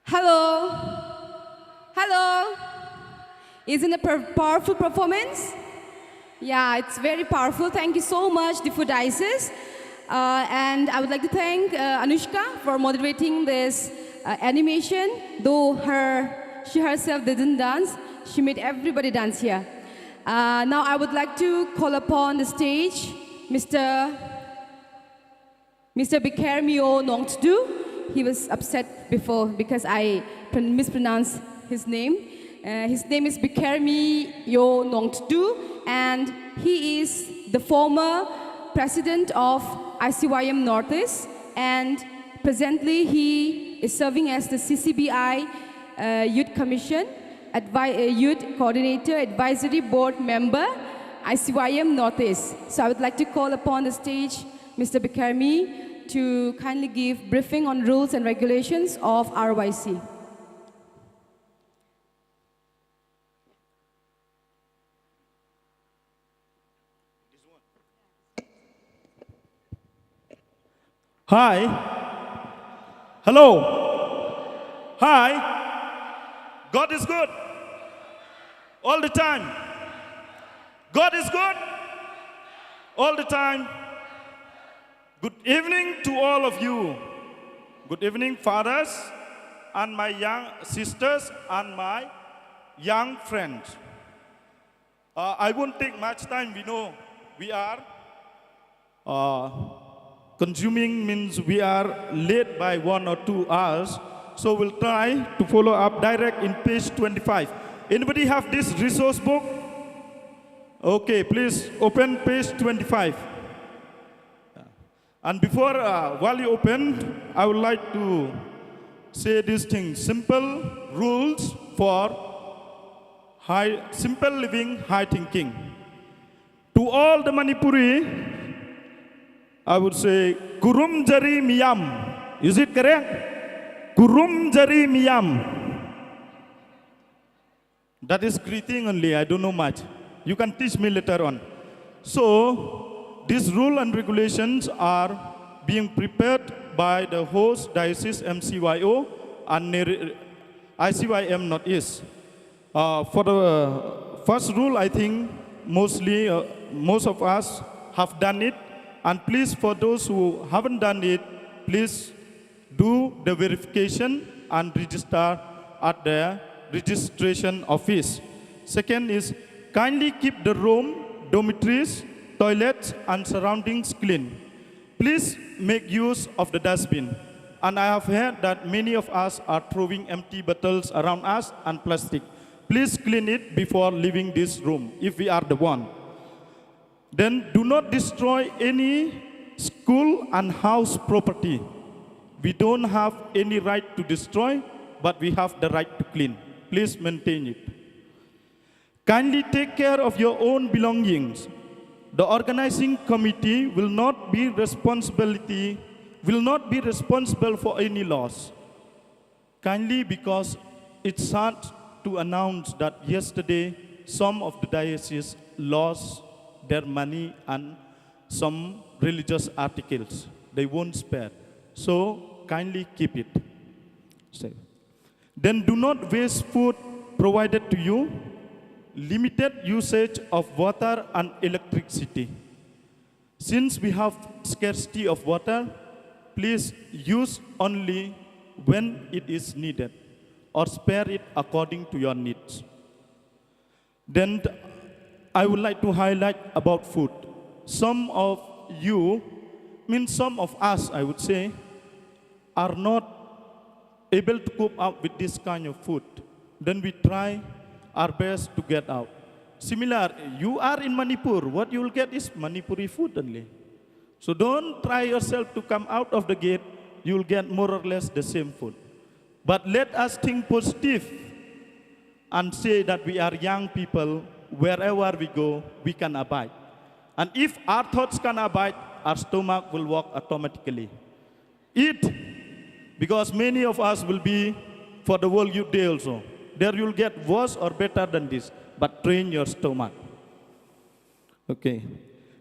Hello. Hello. Isn't it a powerful performance? Yeah, it's very powerful. Thank you so much, Diffudices. And I would like to thank Anushka for moderating this animation. Though she herself didn't dance, she made everybody dance here. Now I would like to call upon the stage Mr. MCYO Nongtdu. He was upset before because I mispronounced his name. His name is MCYO Nongtdu, and he is the former president of ICYM Northeast, and presently he is serving as the CCBI Youth Commission, Youth Coordinator, Advisory Board Member, ICYM Northeast. So I would like to call upon the stage Mr. MCYO to kindly give briefing on rules and regulations of RYC. Hi. Hello. Hi. God is good. All the time. God is good. All the time. Good evening to all of you. Good evening, fathers, and my young sisters, and my young friends. I won't take much time. We know we are consuming, means we are late by 1 or 2 hours. So we'll try to follow up direct in page 25. Anybody have this resource book? Okay, please open page 25. And before, while you open, I would like to say these things. Simple rules for simple living, high thinking. To all the Manipuri, I would say, Kurum Jari Miyam. Is it correct? Kurum Jari Miyam. That is greeting only, I don't know much. You can teach me later on. So, these rules and regulations are being prepared by the host diocese MCYO and ICYM Northeast. For the first rule, I think most of us have done it. And please, for those who haven't done it, please do the verification and register at the registration office. Second is, kindly keep the room, dormitories, toilets, and surroundings clean. Please make use of the dustbin. And I have heard that many of us are throwing empty bottles around us and plastic. Please clean it before leaving this room, if we are the one. Then do not destroy any school and house property. We don't have any right to destroy, but we have the right to clean. Please maintain it. Kindly take care of your own belongings. The organizing committee will not be responsible for any loss. Kindly, because it's sad to announce that yesterday some of the dioceses lost their money and some religious articles. They won't spare. So kindly keep it safe. Then do not waste food provided to you. Limited usage of water and electricity. Since we have scarcity of water, please use only when it is needed, or spare it according to your needs. Then I would like to highlight about food. Some of you, some of us, I would say, are not able to cope up with this kind of food. Then we try our best to get out. Similar, you are in Manipur, what you will get is Manipuri food only. So don't try yourself to come out of the gate, you will get more or less the same food. But let us think positive and say that we are young people, wherever we go, we can abide. And if our thoughts can abide, our stomach will work automatically. Eat, because many of us will be for the World Youth Day also. There you'll get worse or better than this, but train your stomach. Okay.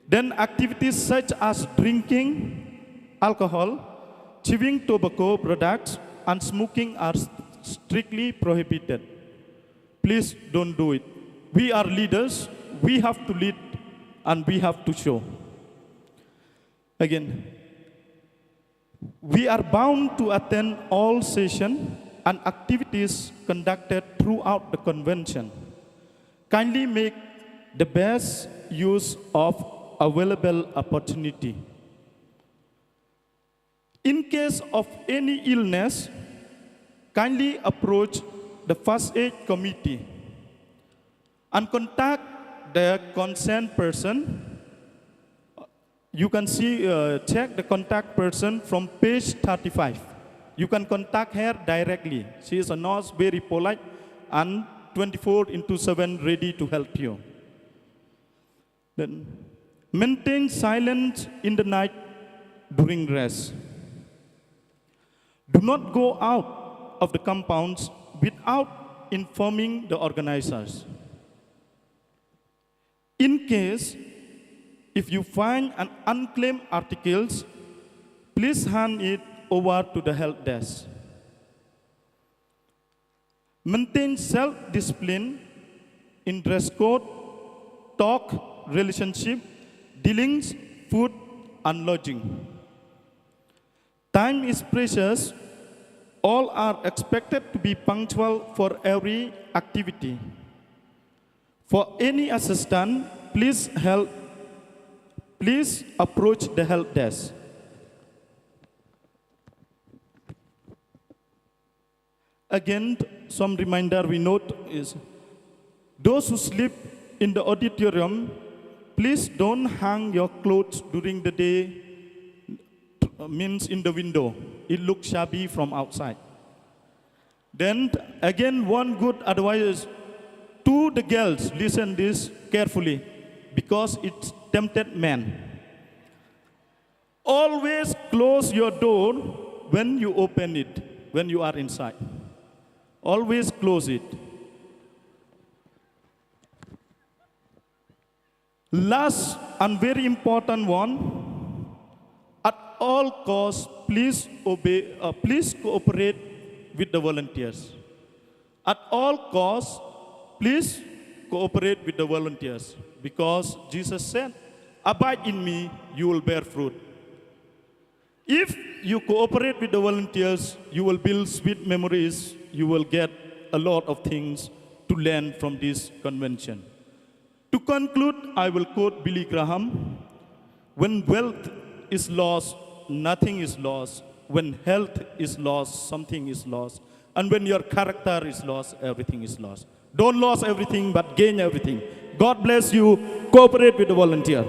Then activities such as drinking alcohol, chewing tobacco products, and smoking are strictly prohibited. Please don't do it. We are leaders, we have to lead, and we have to show. Again, we are bound to attend all sessions and activities conducted throughout the convention. Kindly make the best use of available opportunity. In case of any illness, kindly approach the first aid committee and contact the concerned person. You can see, check the contact person from page 35. You can contact her directly. She is a nurse, very polite, and 24/7 ready to help you. Then, maintain silence in the night during rest. Do not go out of the compounds without informing the organizers. In case, if you find an unclaimed articles, please hand it over to the help desk. Maintain self-discipline in dress code, talk, relationship, dealings, food, and lodging. Time is precious. All are expected to be punctual for every activity. For any assistance, please approach the help desk. Again, some reminder we note is, those who sleep in the auditorium, please don't hang your clothes during the day, means in the window. It looks shabby from outside. Then, again, one good advice to the girls, listen this carefully, because it's tempted men. Always close your door when you open it, when you are inside. Always close it. Last and very important one, at all costs, please cooperate with the volunteers. At all costs, please cooperate with the volunteers, because Jesus said, abide in me, you will bear fruit. If you cooperate with the volunteers, you will build sweet memories, you will get a lot of things to learn from this convention. To conclude, I will quote Billy Graham, when wealth is lost, nothing is lost. When health is lost, something is lost. And when your character is lost, everything is lost. Don't lose everything, but gain everything. God bless you. Cooperate with the volunteer.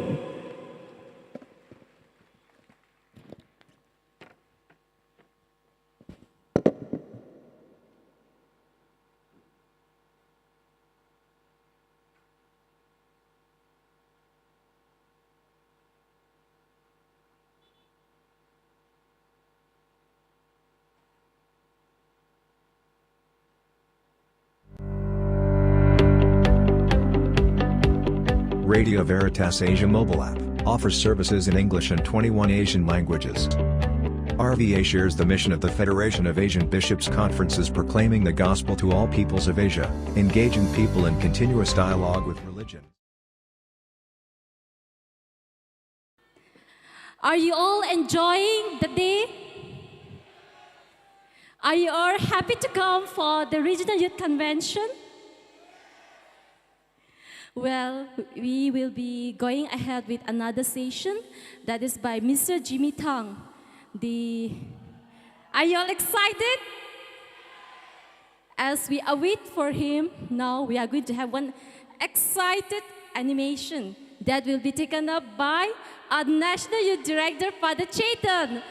Radio Veritas Asia mobile app offers services in English and 21 Asian languages. RVA shares the mission of the Federation of Asian Bishops' Conferences, proclaiming the gospel to all peoples of Asia, engaging people in continuous dialogue with religion. Are you all enjoying the day? Are you all happy to come for the Regional Youth Convention? Well, we will be going ahead with another session that is by Mr. Jimmy Tang. Are you all excited? As we await for him, now we are going to have one excited animation that will be taken up by our National Youth Director, Father Chetan,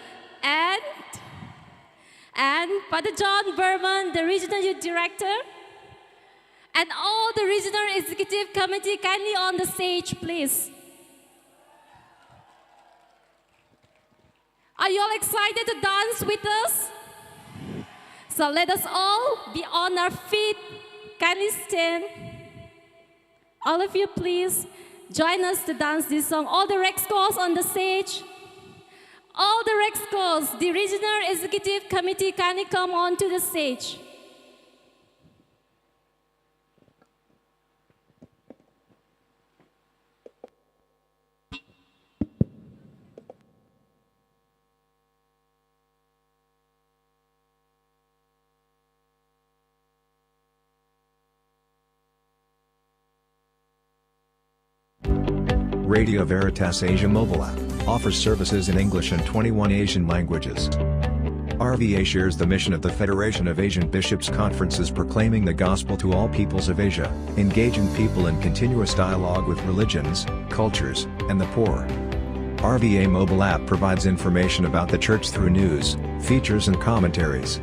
and Father John Berman, the Regional Youth Director. And all the regional executive committee, kindly on the stage, please. Are you all excited to dance with us? So let us all be on our feet. Kindly stand. All of you, please join us to dance this song. All the REXCOs on the stage. All the REXCOs, the Regional Executive Committee, kindly come on to the stage. Radio Veritas Asia mobile app offers services in English and 21 Asian languages. RVA shares the mission of the Federation of Asian Bishops' Conferences, proclaiming the gospel to all peoples of Asia, engaging people in continuous dialogue with religions, cultures, and the poor. RVA mobile app provides information about the church through news, features and commentaries.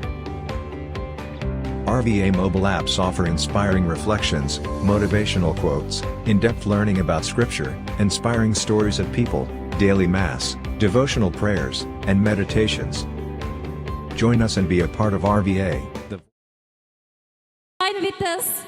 RVA mobile apps offer inspiring reflections, motivational quotes, in-depth learning about scripture, inspiring stories of people, daily mass, devotional prayers, and meditations. Join us and be a part of RVA. Join with us.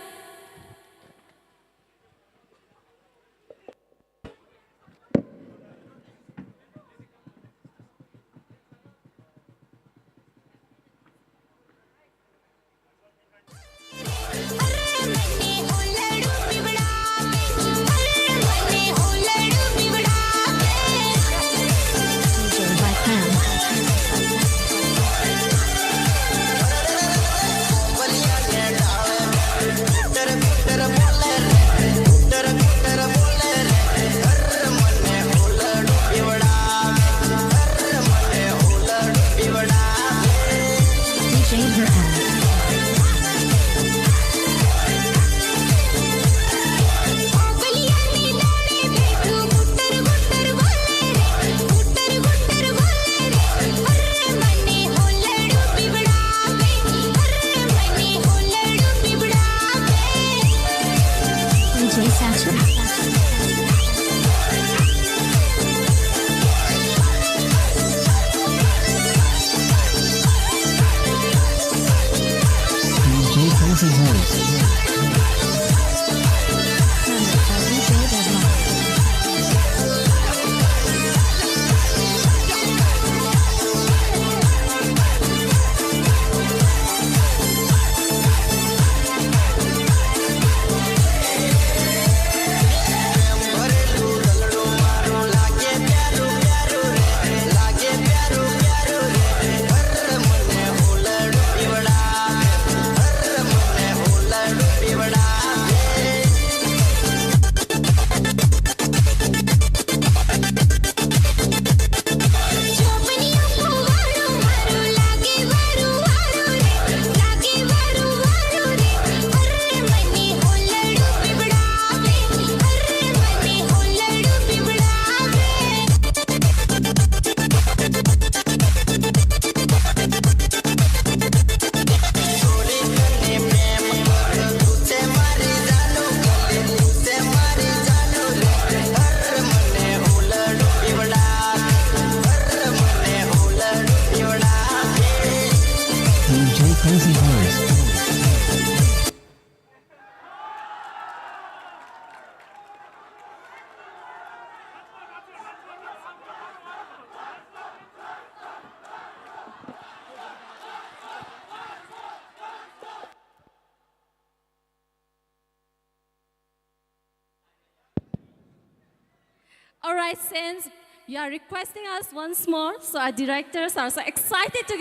All right, since you are requesting us once more, so our directors are so excited to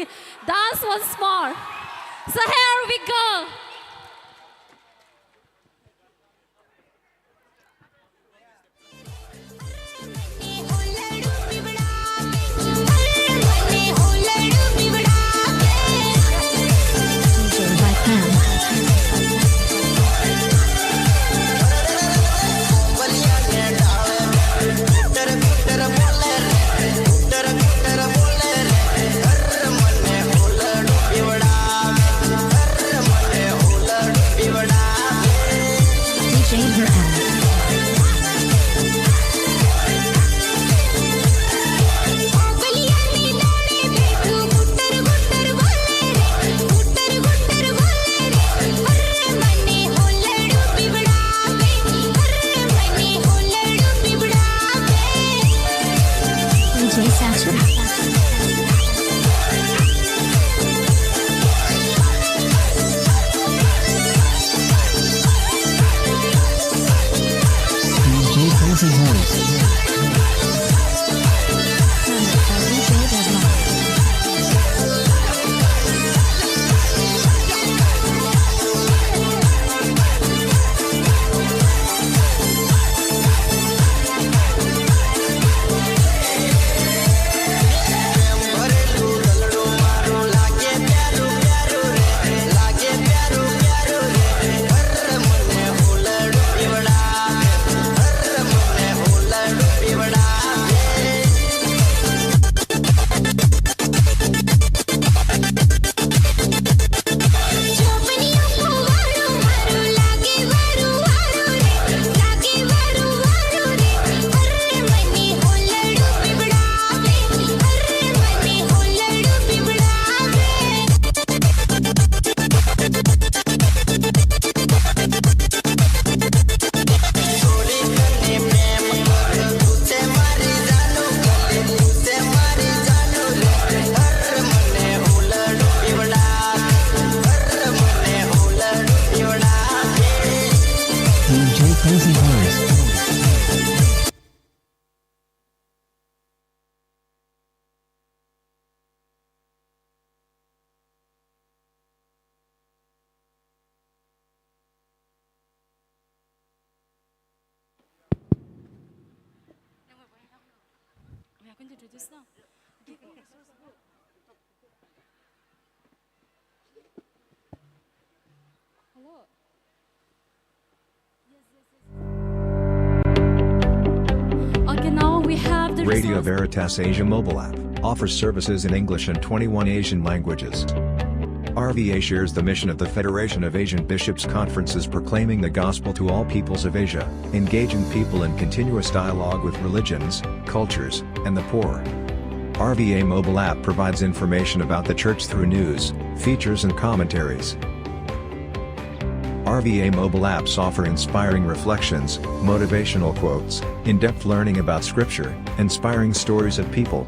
dance once more. So here we go. going to introduce now. Hello. Okay, now we have the Radio resource- Veritas Asia mobile app offers services in English and 21 Asian languages. RVA shares the mission of the Federation of Asian Bishops' Conferences, proclaiming the gospel to all peoples of Asia, engaging people in continuous dialogue with religions, cultures, and the poor. RVA mobile app provides information about the church through news, features and commentaries. RVA mobile apps offer inspiring reflections, motivational quotes, in-depth learning about scripture, inspiring stories of people.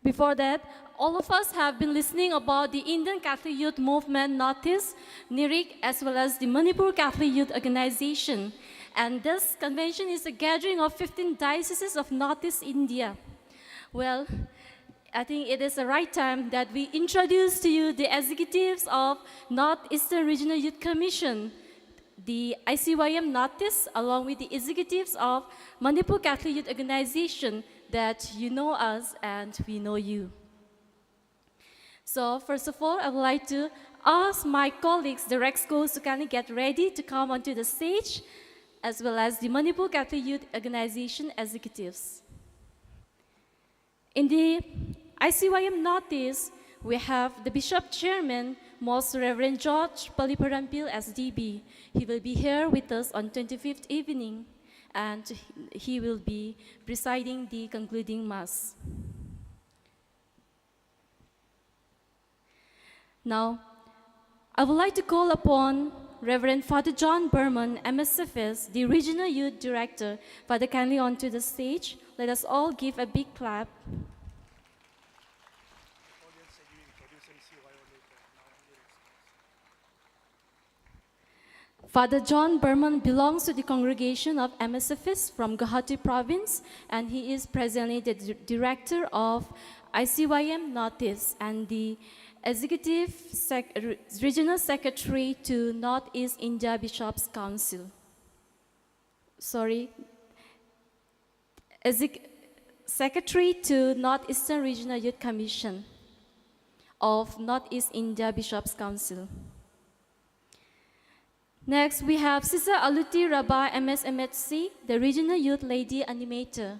Before that, all of us have been listening about the Indian Catholic Youth Movement Notice, NERYC, as well as the Manipur Catholic Youth Organization. And this convention is a gathering of 15 dioceses of Northeast India. Well, I think it is the right time that we introduce to you the executives of Northeastern Regional Youth Commission, the ICYM Notice, along with the executives of Manipur Catholic Youth Organization, that you know us and we know you. So first of all, I would like to ask my colleagues, the Rexcos, to kindly get ready to come onto the stage, as well as the Manipur Catholic Youth Organization executives. In the ICYM Notice, we have the Bishop Chairman, Most Reverend George Paliparampil SDB. He will be here with us on 25th evening, and he will be presiding the concluding Mass. Now, I would like to call upon Reverend Father John Berman, MSFS, the Regional Youth Director. Father, kindly onto the stage. Let us all give a big clap. Father John Berman belongs to the congregation of MSFS from Guwahati province, and he is presently the director of ICYM Notice and the Regional Secretary to Northeast India Bishops' Council. Secretary to Northeastern Regional Youth Commission of Northeast India Bishops' Council. Next, we have Sister Aluti Rabah, MSMHC, the Regional Youth Lady Animator.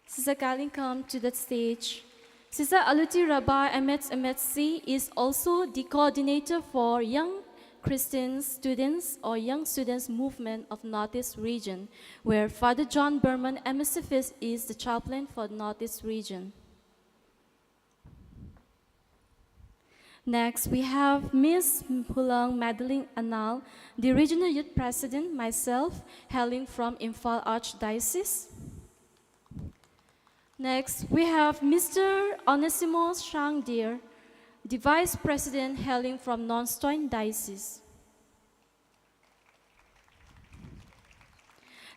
Sister Kalin, come to the stage. Sister Aluti Rabah, MSMHC, is also the coordinator for Young Christian Students or Young Students Movement of Northeast Region, where Father John Berman, MSFS, is the chaplain for the Northeast Region. Next, we have Ms. Hulang Madeline Anal, the Regional Youth President, myself, hailing from Imphal Archdiocese. Next, we have Mr. Onesimos Shangdir, the Vice President, hailing from Nonstoin Diocese.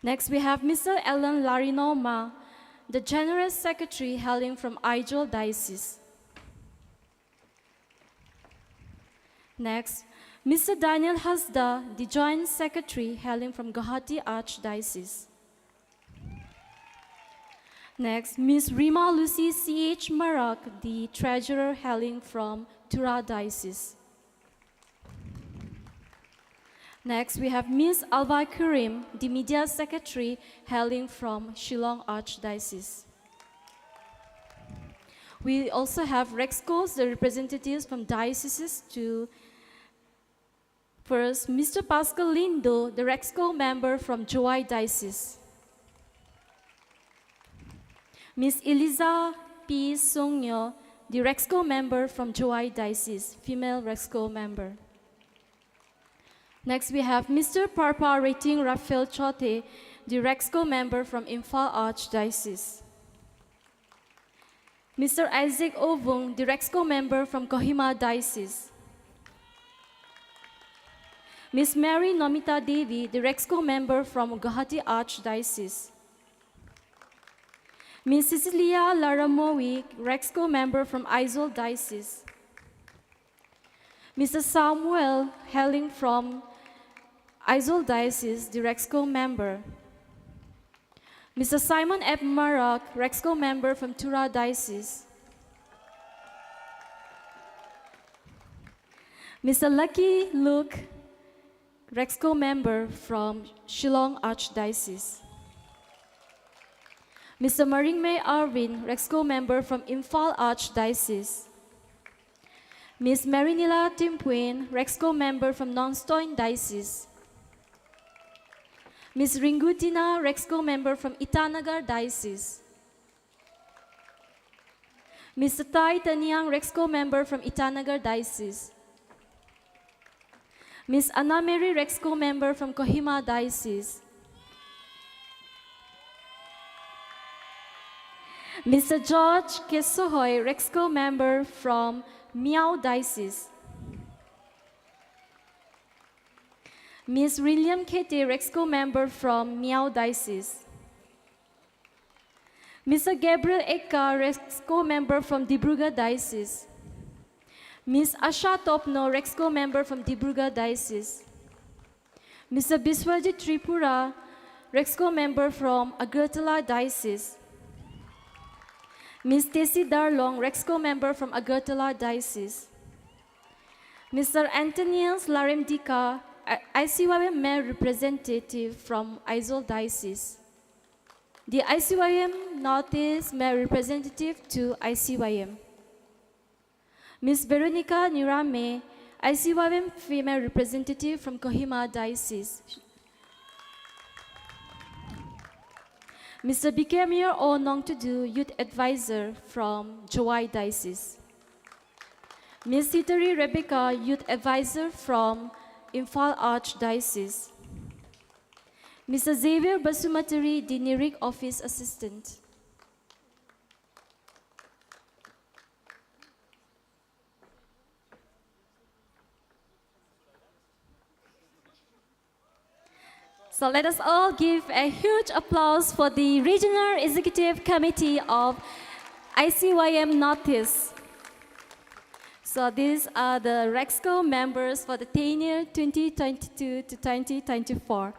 Next, we have Mr. Ellen Larinoma, the General Secretary, hailing from Aizol Diocese. Next, Mr. Daniel Hasda, the Joint Secretary, hailing from Guwahati Archdiocese. Next, Ms. Rima Lucy C.H. Marak, the Treasurer, hailing from Tura Diocese. Next, we have Ms. Alva Kurim, the Media Secretary, hailing from Shillong Archdiocese. We also have Rexcos, the representatives from dioceses to first, Mr. Pascal Lindo, the Rexco member from Joai Diocese. Ms. Eliza P. Sungyo, the Rexco member from Joai Diocese, female Rexco member. Next, we have Mr. Parpa Rating Rafael Chote, the Rexco member from Imphal Archdiocese. Mr. Isaac Ovung, the Rexco member from Kohima Diocese. Ms. Mary Nomita Devi, the Rexco member from Guwahati Archdiocese. Ms. Cecilia Laramowi, Rexco member from Aizol Diocese. Mr. Samuel, hailing from Aizol Diocese, the Rexco member. Mr. Simon F. Marak, Rexco member from Tura Diocese. Mr. Lucky Luke, Rexco member from Shillong Archdiocese. Mr. Maringmei Arvin, Rexco member from Imphal Archdiocese. Ms. Marinilla Timpuin, Rexco member from Nongstoin Diocese. Ms. Ringutina, Rexco member from Itanagar Diocese. Mr. Tai Tanyang, Rexco member from Itanagar Diocese. Ms. Anna Mary, Rexco member from Kohima Diocese. Mr. George Kesohoy, Rexco member from Miao Diocese. Ms. William Katie, Rexco member from Miao Diocese. Mr. Gabriel Eka, Rexco member from Dibruga Diocese. Ms. Asha Topno, Rexco member from Dibruga Diocese. Mr. Biswajit Tripura, Rexco member from Agartala Diocese. Ms. Tessie Darlong, Rexco member from Agartala Diocese. Mr. Antonius Laremdika, ICYM Mayor Representative from Aizawl Diocese. The ICYM Northeast Mayor Representative to ICYM. Ms. Veronica Nirame, ICYM Female Representative from Kohima Diocese. Mr. Bikemir O Nongtudu, Youth Advisor from Jawai Diocese. Ms. Hitari Rebecca, Youth Advisor from Imphal Archdiocese. Mr. Xavier Basumatari, the NERYC Office Assistant. So let us all give a huge applause for the Regional Executive Committee of ICYM Northeast. So these are the Rexco members for the tenure 2022 to 2024.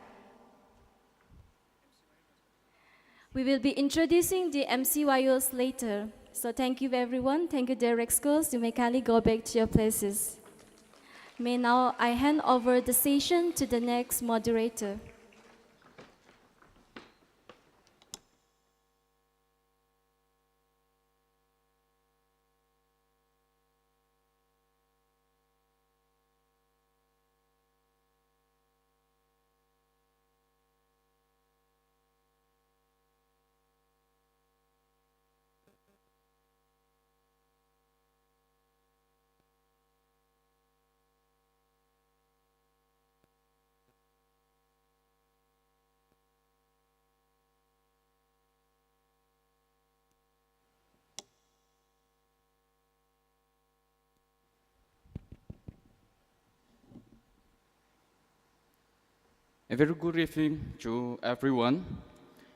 We will be introducing the MCYOs later. So thank you everyone. Thank you dear Rexcos. You may kindly go back to your places. May now I hand over the session to the next moderator. A very good evening to everyone.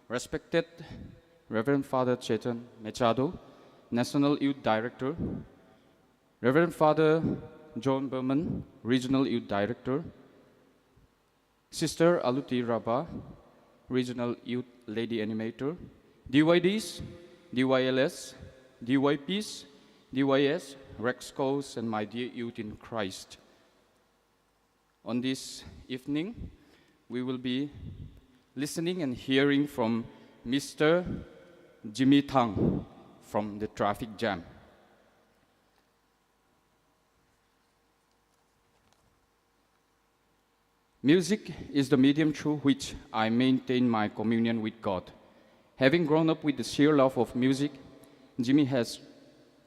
Respected Reverend Father Chetan Machado, National Youth Director, Reverend Father John Berman, Regional Youth Director, Sister Aluti Rabba, Regional Youth Lady Animator, DYDs, DYLS, DYPs, DYS, Rexcos, and my dear youth in Christ. On this evening, we will be listening and hearing from Mr. Jimmy Tang from the traffic jam. Music is the medium through which I maintain my communion with God. Having grown up with the sheer love of music, Jimmy has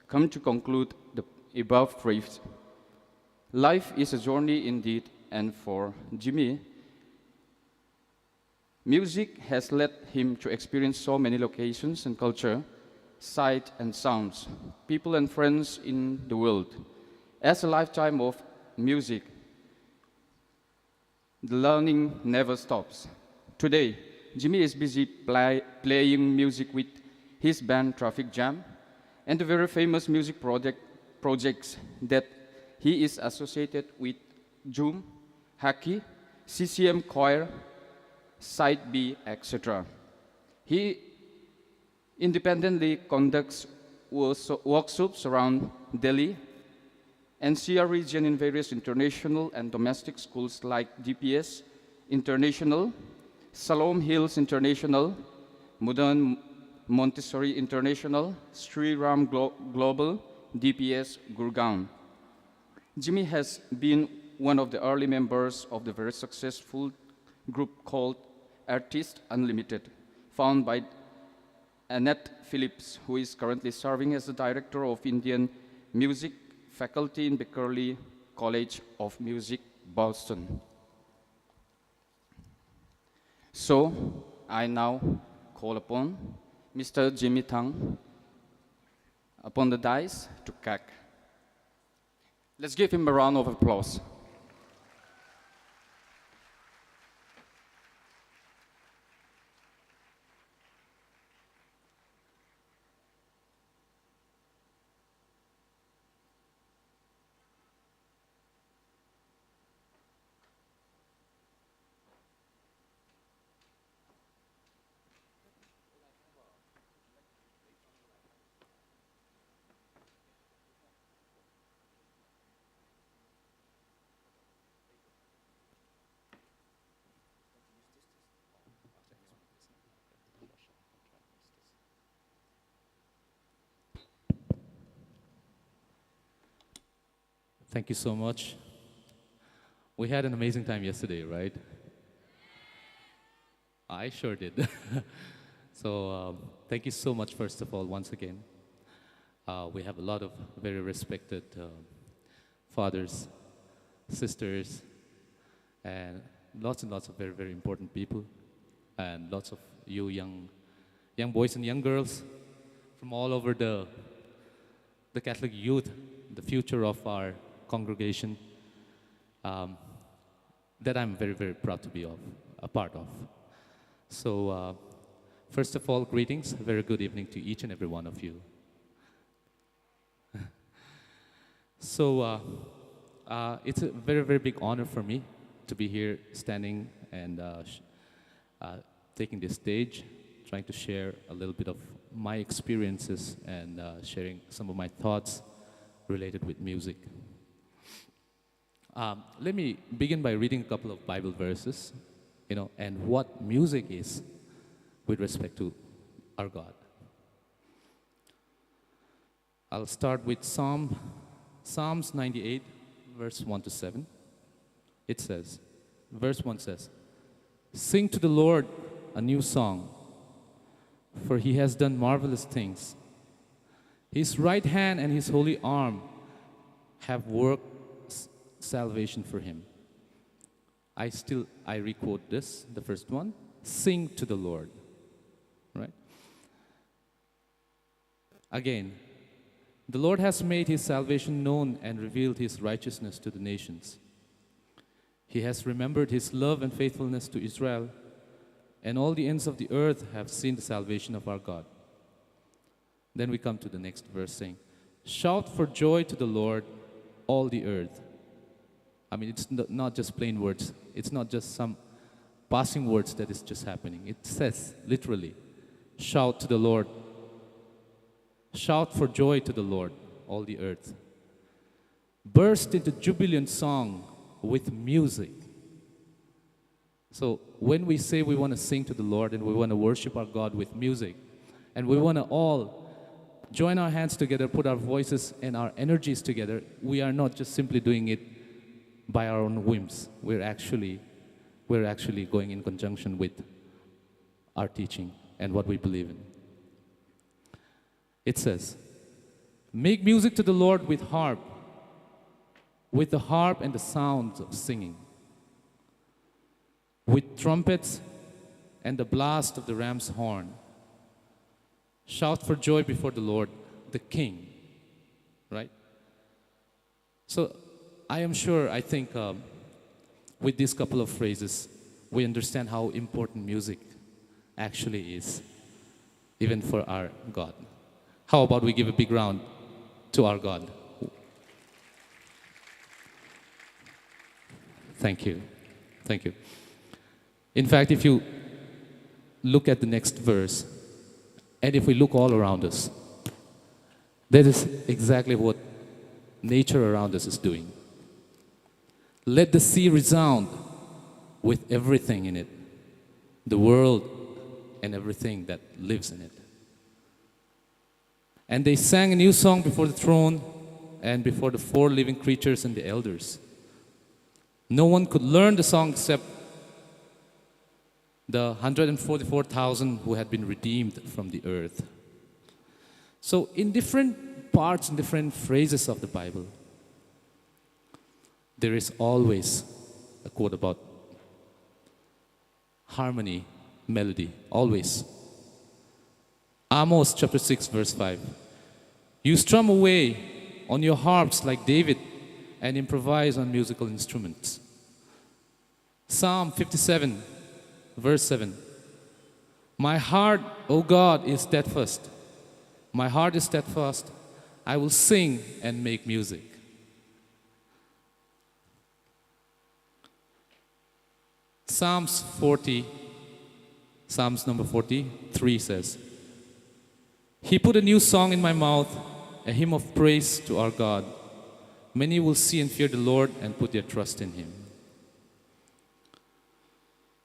come to conclude the above phrase. Life is a journey indeed, and for Jimmy, music has led him to experience so many locations and culture, sight and sounds, people and friends in the world. As a lifetime of music, the learning never stops. Today, Jimmy is busy playing music with his band Traffic Jam and the very famous music projects that he is associated with: Zoom, Haki, CCM Choir, Side B, etc. He independently conducts workshops around Delhi, NCR region in various international and domestic schools like DPS International, Salom Hills International, Modern Montessori International, Sri Ram Global, DPS Gurgaon. Jimmy has been one of the early members of the very successful group called Artists Unlimited, founded by Annette Phillips, who is currently serving as the Director of Indian Music Faculty in Berklee College of Music, Boston. So, I now call upon Mr. Jimmy Tang upon the dais to CAC. Let's give him a round of applause. Thank you so much. We had an amazing time yesterday, right? I sure did. So thank you so much, first of all, once again. We have a lot of very respected fathers, sisters, and lots of very, very important people, and lots of you young boys and young girls from all over the Catholic youth, the future of our congregation, that I'm very, very proud to be a part of. So first of all, greetings, a very good evening to each and every one of you. So it's a very, very big honor for me to be here standing and taking this stage, trying to share a little bit of my experiences and sharing some of my thoughts related with music. Let me begin by reading a couple of Bible verses, and what music is with respect to our God. I'll start with Psalms 98, verse 1 to 7. It says, verse 1 says, "Sing to the Lord a new song, for he has done marvelous things. His right hand and his holy arm have worked salvation for him." I requote this, the first one, sing to the Lord, right? Again, the Lord has made his salvation known and revealed his righteousness to the nations. He has remembered his love and faithfulness to Israel, and all the ends of the earth have seen the salvation of our God. Then we come to the next verse saying, "Shout for joy to the Lord, all the earth." I mean, it's not just plain words. It's not just some passing words that is just happening. It says, literally, shout to the Lord. Shout for joy to the Lord, all the earth. Burst into jubilant song with music. So when we say we want to sing to the Lord and we want to worship our God with music, and we want to all join our hands together, put our voices and our energies together, we are not just simply doing it by our own whims. We're actually going in conjunction with our teaching and what we believe in. It says, "Make music to the Lord with the harp and the sounds of singing, with trumpets and the blast of the ram's horn. Shout for joy before the Lord, the King." Right? So I think with these couple of phrases, we understand how important music actually is, even for our God. How about we give a big round to our God? Thank you. Thank you. In fact, if you look at the next verse, and if we look all around us, that is exactly what nature around us is doing. Let the sea resound with everything in it, the world and everything that lives in it. And they sang a new song before the throne and before the four living creatures and the elders. No one could learn the song except the 144,000 who had been redeemed from the earth. So in different parts and different phrases of the Bible, there is always a quote about harmony, melody, always. Amos chapter 6 verse 5. You strum away on your harps like David and improvise on musical instruments. Psalm 57 verse 7. My heart, O God, is steadfast. My heart is steadfast. I will sing and make music. Psalms number 43 says, He put a new song in my mouth, a hymn of praise to our God. Many will see and fear the Lord and put their trust in Him.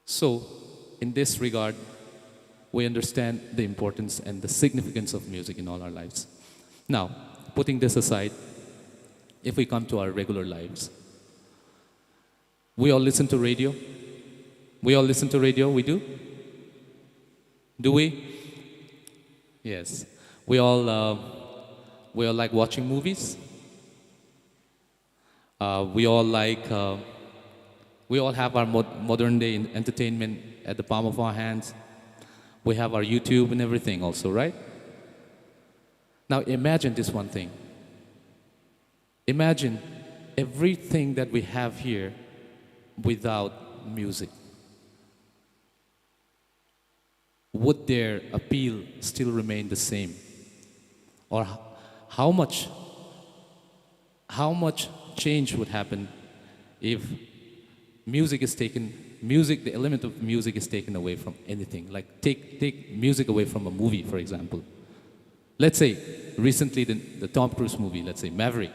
So, in this regard, we understand the importance and the significance of music in all our lives. Now, putting this aside, if we come to our regular lives, we all listen to radio. We all listen to radio, we do? Do we? Yes. We all like watching movies. We all have our modern day entertainment at the palm of our hands. We have our YouTube and everything also, right? Now imagine this one thing. Imagine everything that we have here without music. Would their appeal still remain the same? Or how much change would happen if the element of music is taken away from anything? Like take music away from a movie, for example. Let's say recently the Tom Cruise movie, let's say Maverick.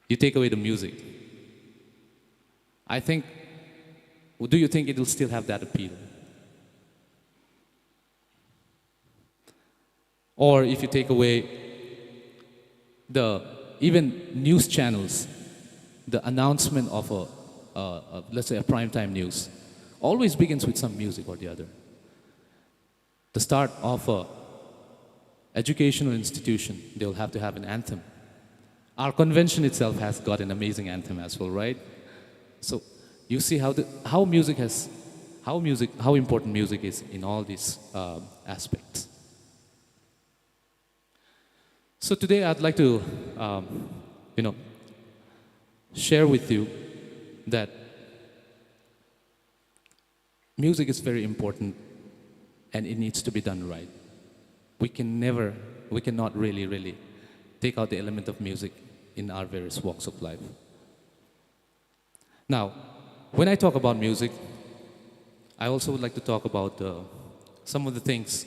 You take away the music. Do you think it will still have that appeal? Or if you take away even news channels, the announcement of let's say a primetime news, always begins with some music or the other. The start of a educational institution, they'll have to have an anthem. Our convention itself has got an amazing anthem as well, right? So you see how important music is in all these aspects. So today I'd like to, share with you that music is very important and it needs to be done right. We cannot really take out the element of music in our various walks of life. Now, when I talk about music, I also would like to talk about some of the things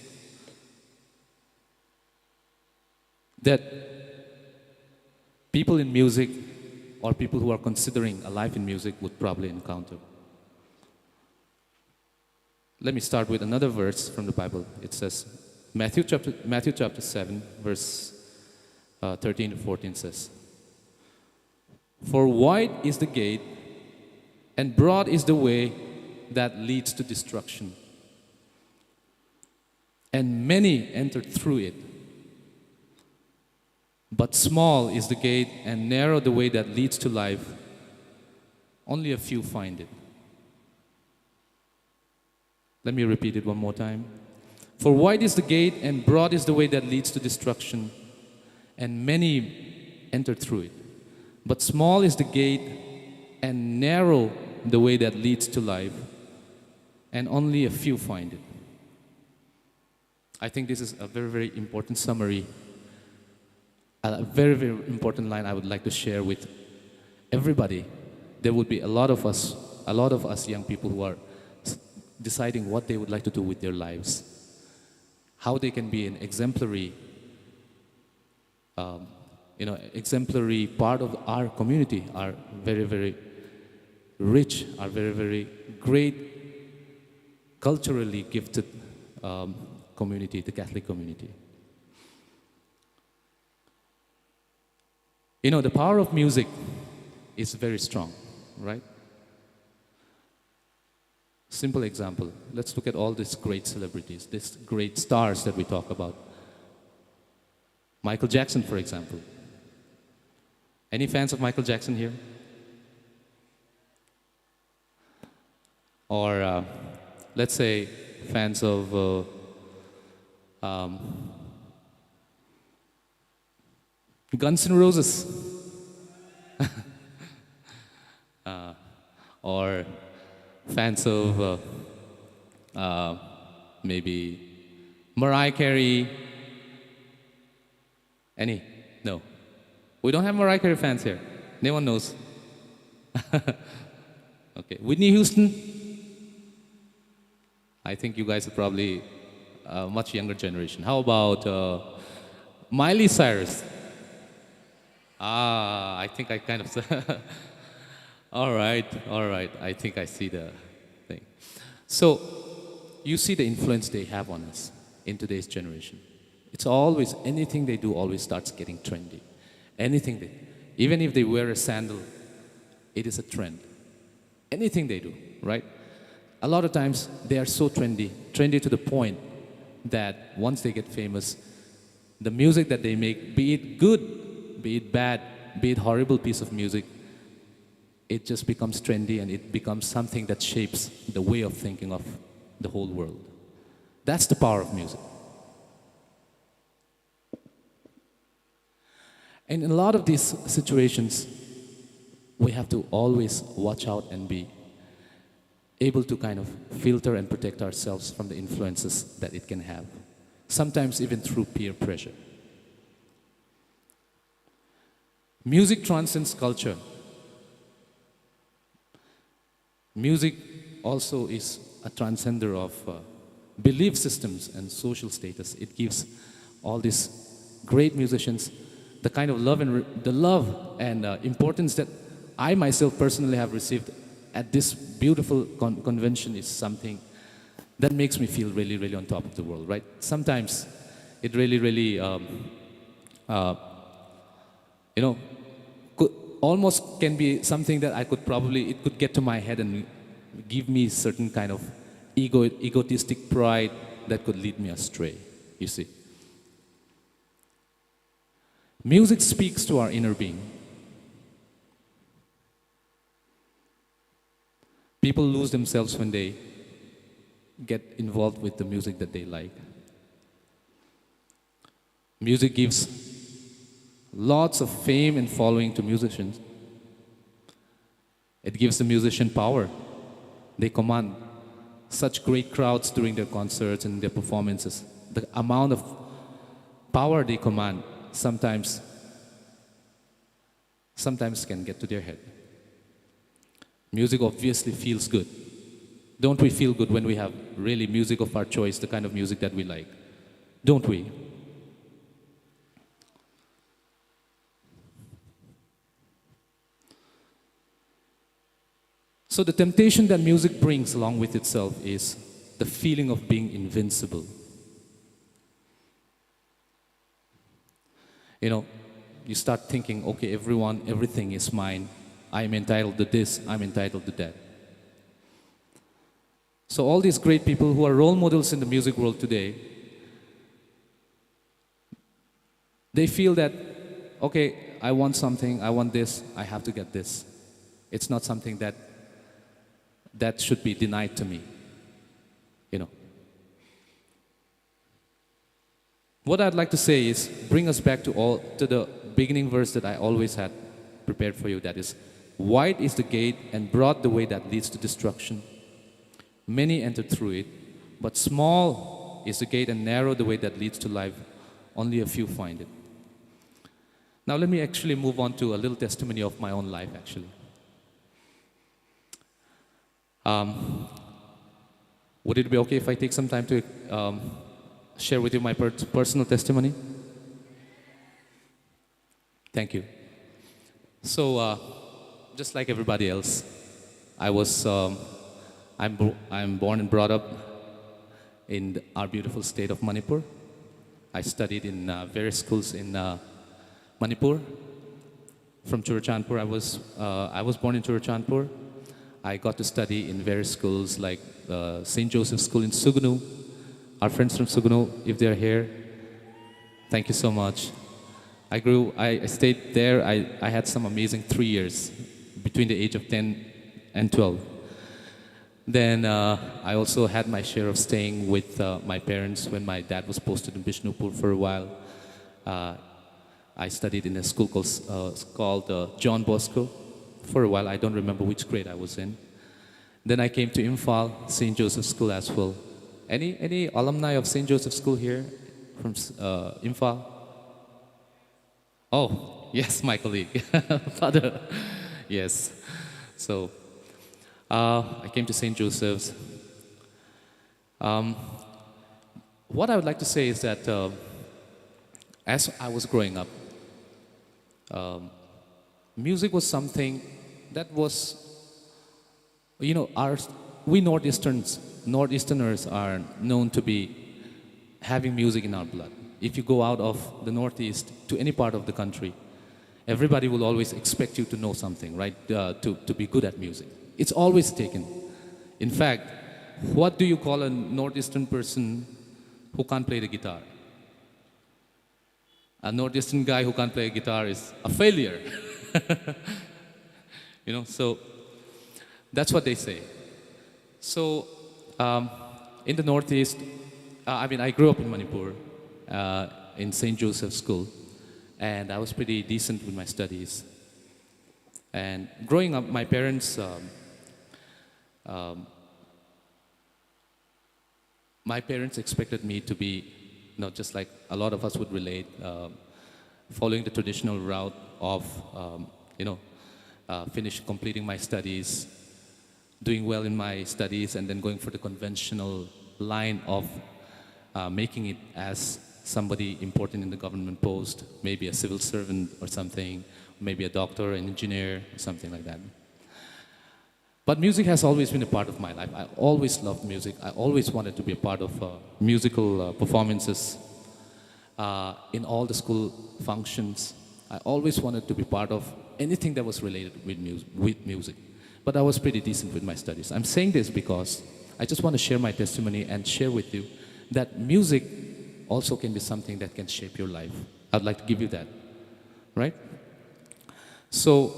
that people in music or people who are considering a life in music would probably encounter. Let me start with another verse from the Bible. It says, Matthew chapter 7, verse 13 to 14 says, For wide is the gate, and broad is the way that leads to destruction, and many enter through it. But small is the gate, and narrow the way that leads to life. Only a few find it. Let me repeat it one more time. For wide is the gate, and broad is the way that leads to destruction, and many enter through it. But small is the gate, and narrow the way that leads to life, and only a few find it. I think this is a very, very important summary. A very, very important line I would like to share with everybody. There would be a lot of us young people who are deciding what they would like to do with their lives, how they can be an exemplary, exemplary part of our community, our very, very rich, our very, very great, culturally gifted community, the Catholic community. The power of music is very strong, right? Simple example. Let's look at all these great celebrities, these great stars that we talk about. Michael Jackson, for example. Any fans of Michael Jackson here? Or let's say fans of Guns N' Roses. Or fans of maybe Mariah Carey. Any? No. We don't have Mariah Carey fans here. No one knows. Okay. Whitney Houston. I think you guys are probably a much younger generation. How about Miley Cyrus? I think I kind of... All right. I think I see the thing. So, you see the influence they have on us in today's generation. It's always, anything they do always starts getting trendy. Even if they wear a sandal, it is a trend. Anything they do, right? A lot of times they are so trendy to the point that once they get famous, the music that they make, be it good, be it bad, be it horrible piece of music, it just becomes trendy and it becomes something that shapes the way of thinking of the whole world. That's the power of music. And in a lot of these situations, we have to always watch out and be able to kind of filter and protect ourselves from the influences that it can have. Sometimes even through peer pressure. Music transcends culture. Music also is a transcender of belief systems and social status. It gives all these great musicians the kind of love and importance that I myself personally have received at this beautiful convention is something that makes me feel really, really on top of the world, right? Sometimes it really, really, almost can be something that I could probably, it could get to my head and give me certain kind of egotistic pride that could lead me astray, you see. Music speaks to our inner being. People lose themselves when they get involved with the music that they like. Music gives lots of fame and following to musicians. It gives the musician power. They command such great crowds during their concerts and their performances. The amount of power they command sometimes can get to their head. Music obviously feels good. Don't we feel good when we have really music of our choice, the kind of music that we like? Don't we? So the temptation that music brings along with itself is the feeling of being invincible. You start thinking, okay, everything is mine. I'm entitled to this, I'm entitled to that. So all these great people who are role models in the music world today, they feel that, okay, I want something, I want this, I have to get this. It's not something that should be denied to me. What I'd like to say is, bring us back to the beginning verse that I always had prepared for you. That is, wide is the gate and broad the way that leads to destruction. Many enter through it, but small is the gate and narrow the way that leads to life. Only a few find it. Now let me actually move on to a little testimony of my own life, actually. Would it be okay if I take some time to share with you my personal testimony? Thank you. So, just like everybody else, I'm born and brought up in our beautiful state of Manipur. I studied in various schools in Manipur. From Churachandpur, I was born in Churachandpur. I got to study in various schools like St. Joseph's School in Sugnu. Our friends from Sugnu, if they're here, thank you so much. I stayed there. I had some amazing 3 years between the age of 10 and 12. Then I also had my share of staying with my parents when my dad was posted in Bishnupur for a while. I studied in a school called John Bosco for a while. I don't remember which grade I was in. Then I came to Imphal, St. Joseph's School as well. Any alumni of St. Joseph's School here from Imphal? Oh, yes, my colleague, Father. Yes. So I came to St. Joseph's. What I would like to say is that as I was growing up, music was something that was, we Northeasterners are known to be having music in our blood. If you go out of the Northeast to any part of the country, everybody will always expect you to know something, right? To be good at music. It's always taken. In fact, what do you call a Northeastern person who can't play the guitar? A Northeastern guy who can't play a guitar is a failure. So that's what they say. So in the Northeast, I grew up in Manipur, in St. Joseph's School, and I was pretty decent with my studies. And growing up, my parents, expected me to be, just like a lot of us would relate, following the traditional route of, completing my studies, doing well in my studies, and then going for the conventional line of making it as somebody important in the government post, maybe a civil servant or something, maybe a doctor, an engineer, something like that. But music has always been a part of my life. I always loved music. I always wanted to be a part of musical performances in all the school functions. I always wanted to be part of anything that was related with music. But I was pretty decent with my studies. I'm saying this because I just want to share my testimony and share with you that music also can be something that can shape your life. I'd like to give you that, right? So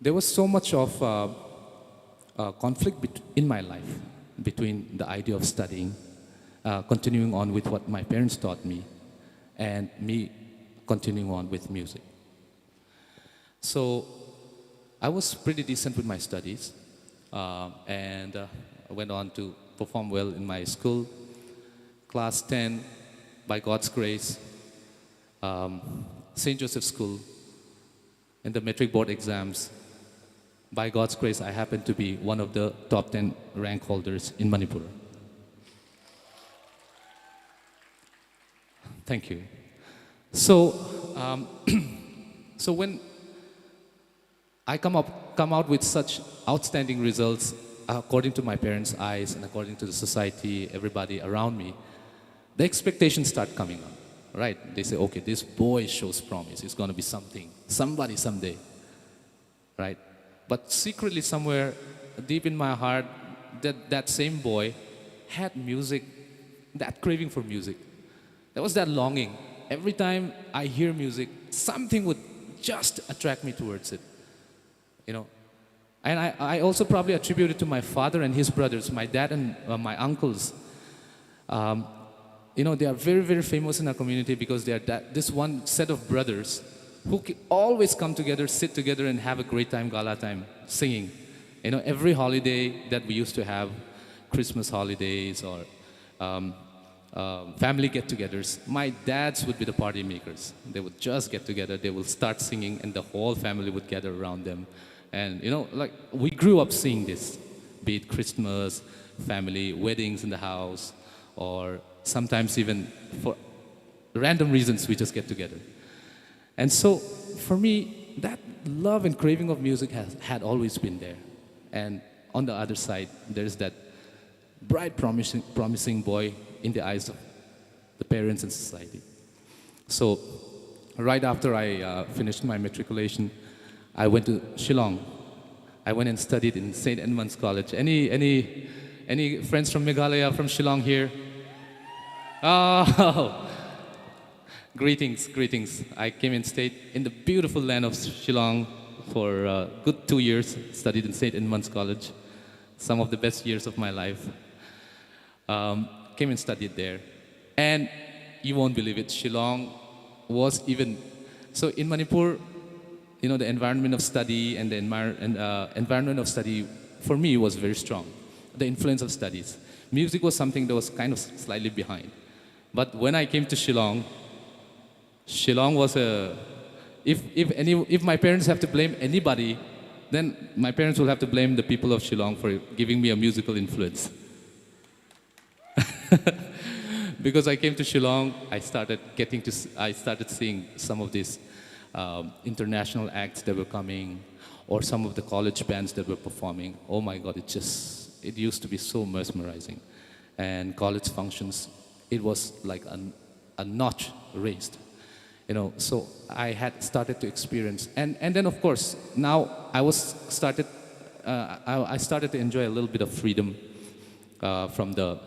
there was so much of conflict in my life between the idea of studying, continuing on with what my parents taught me, and me continuing on with music. So I was pretty decent with my studies, and I went on to perform well in my school. Class 10, by God's grace, St. Joseph's School, in the metric board exams, by God's grace, I happened to be one of the top 10 rank holders in Manipur. Thank you. So, so when I come out with such outstanding results, according to my parents' eyes and according to the society, everybody around me, the expectations start coming up, right? They say, okay, this boy shows promise. He's going to be somebody someday, right? But secretly somewhere deep in my heart, that same boy had music, that craving for music. There was that longing. Every time I hear music, something would just attract me towards it, And I also probably attribute it to my father and his brothers, my dad and my uncles. They are very, very famous in our community because they are this one set of brothers who always come together, sit together, and have a great time, gala time, singing. Every holiday that we used to have, Christmas holidays or family get-togethers, my dads would be the party makers. They would just get together, they will start singing, and the whole family would gather around them. And, we grew up seeing this, be it Christmas, family weddings in the house, or sometimes even for random reasons we just get together. And so for me, that love and craving of music had always been there. And on the other side, there's that bright, promising boy in the eyes of the parents and society. So right after I finished my matriculation, I went to Shillong. I went and studied in St. Edmund's College. Any friends from Meghalaya, from Shillong here? Oh, greetings, greetings. I came and stayed in the beautiful land of Shillong for a good 2 years, studied in St. Edmund's College, some of the best years of my life. Came and studied there. And you won't believe it, Shillong was even, so in Manipur, you know, the environment of study and the environment of study for me was very strong. The influence of studies. Music was something that was kind of slightly behind. But when I came to Shillong, Shillong was a, if my parents have to blame anybody, then my parents will have to blame the people of Shillong for giving me a musical influence. Because I came to Shillong, I started seeing some of these international acts that were coming, or some of the college bands that were performing. Oh my God, it used to be so mesmerizing. And college functions, it was like a notch raised. You know, so I had started to experience, and then of course, now I started to enjoy a little bit of freedom from the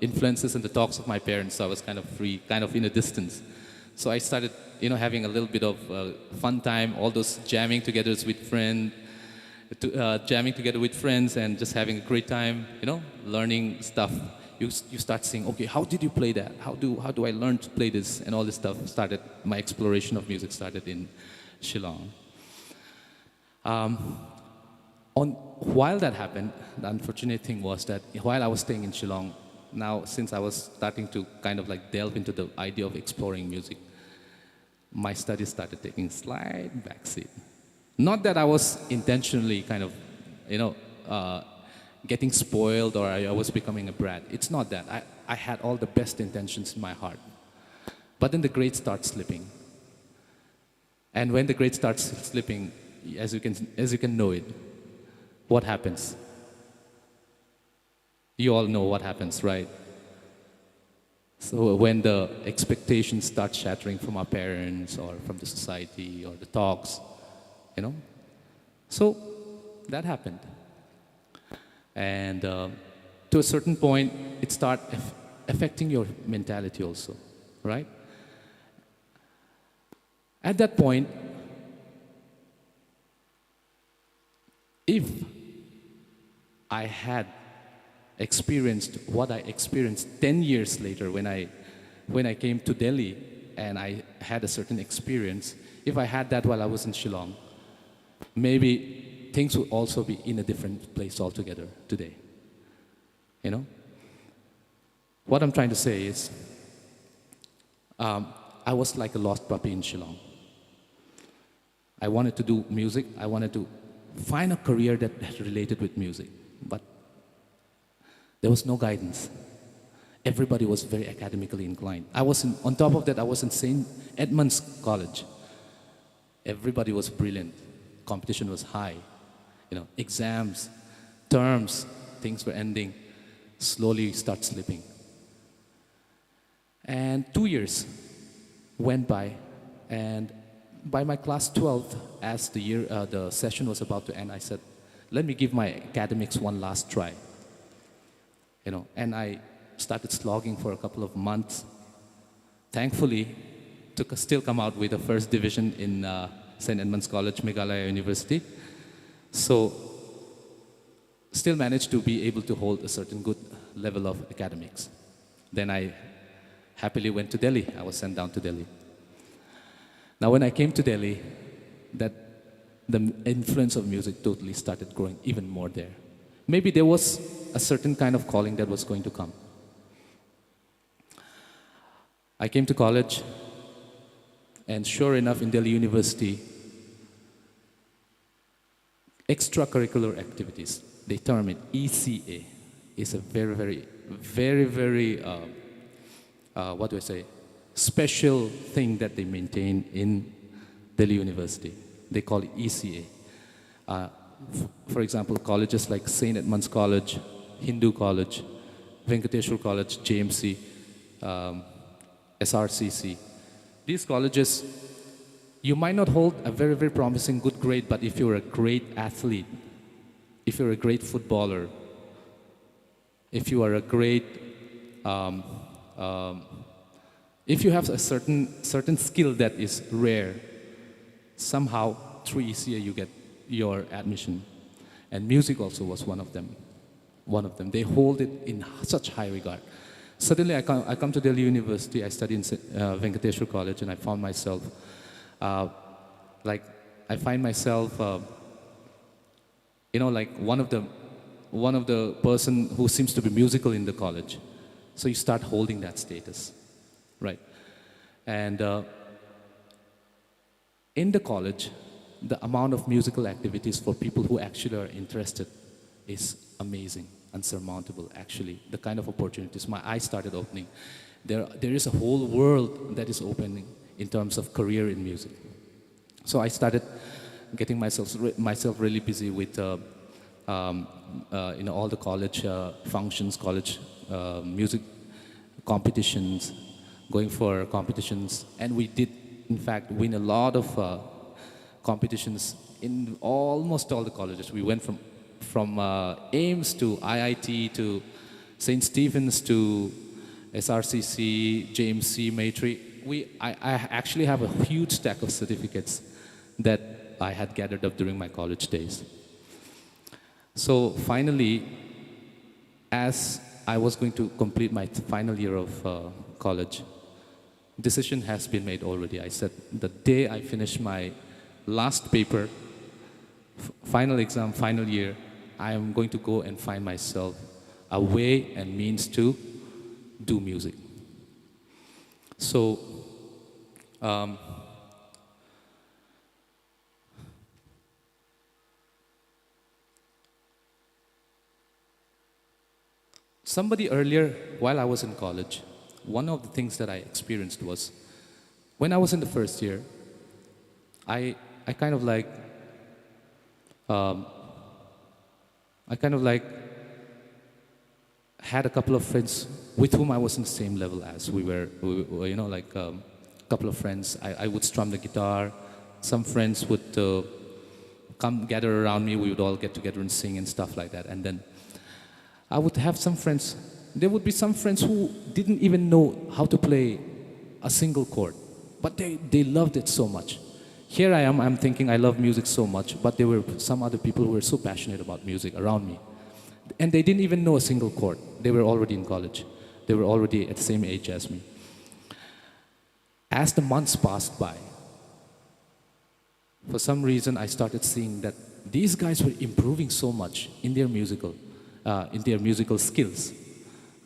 influences and the talks of my parents. So I was kind of free, kind of in a distance. So I started, having a little bit of fun time, all those jamming together with friends, and just having a great time, learning stuff. You start saying, okay, how did you play that? How do I learn to play this? And all this stuff started, my exploration of music started in Shillong. While that happened, the unfortunate thing was that while I was staying in Shillong, now since I was starting to kind of like delve into the idea of exploring music, my studies started taking slight backseat. Not that I was intentionally kind of, getting spoiled or I was becoming a brat. It's not that. I had all the best intentions in my heart. But then the grades start slipping. And when the grades starts slipping, as you can know it, what happens? You all know what happens, right? So when the expectations start shattering from our parents or from the society or the talks, So that happened. And to a certain point, it starts affecting your mentality also, right? At that point, if I had experienced what I experienced 10 years later when I came to Delhi and I had a certain experience, if I had that while I was in Shillong, maybe things would also be in a different place altogether today. What I'm trying to say is, I was like a lost puppy in Shillong. I wanted to do music. I wanted to find a career that related with music, but there was no guidance. Everybody was very academically inclined. On top of that, I was in St. Edmund's College. Everybody was brilliant. Competition was high. Exams, terms, things were ending. Slowly you start slipping. And 2 years went by, and by my class 12th, as the session was about to end, I said, let me give my academics one last try. And I started slogging for a couple of months. Thankfully, still come out with a first division in St. Edmund's College, Meghalaya University. So, still managed to be able to hold a certain good level of academics. Then I happily went to Delhi. I was sent down to Delhi. Now, when I came to Delhi, the influence of music totally started growing even more there. Maybe there was a certain kind of calling that was going to come. I came to college, and sure enough, in Delhi University, extracurricular activities. They term it ECA. It's a very, what do I say, special thing that they maintain in Delhi University. They call it ECA. For example, colleges like St. Edmund's College, Hindu College, Venkateshwar College, JMC, SRCC. These colleges, you might not hold a very promising good grade, but if you're a great athlete, if you're a great footballer, if you are a great, if you have a certain skill that is rare, somehow through ECA you get your admission. And music also was one of them. They hold it in such high regard. Suddenly I come to Delhi University, I study in Venkateshwar College, and I found myself, like one of the person who seems to be musical in the college. So you start holding that status, right? And in the college, the amount of musical activities for people who actually are interested is amazing, unsurmountable, actually. The kind of opportunities my eyes started opening. There is a whole world that is opening in terms of career in music. So I started getting myself really busy with all the college functions, college music competitions, going for competitions, and we did, in fact, win a lot of competitions in almost all the colleges. We went from AIMS to IIT to St. Stephen's to SRCC, JMC, Maitrey. I actually have a huge stack of certificates that I had gathered up during my college days. So finally, as I was going to complete my final year of college, decision has been made already. I said the day I finish my last paper, final exam, final year, I am going to go and find myself a way and means to do music. So, somebody earlier, while I was in college, one of the things that I experienced was, when I was in the first year, I kind of like had a couple of friends with whom I was in the same level as. We were like a couple of friends. I would strum the guitar. Some friends would come gather around me. We would all get together and sing and stuff like that. And then I would have some friends. There would be some friends who didn't even know how to play a single chord, but they loved it so much. Here I am, I'm thinking I love music so much, but there were some other people who were so passionate about music around me. And they didn't even know a single chord. They were already in college. They were already at the same age as me. As the months passed by, for some reason I started seeing that these guys were improving so much in their musical skills.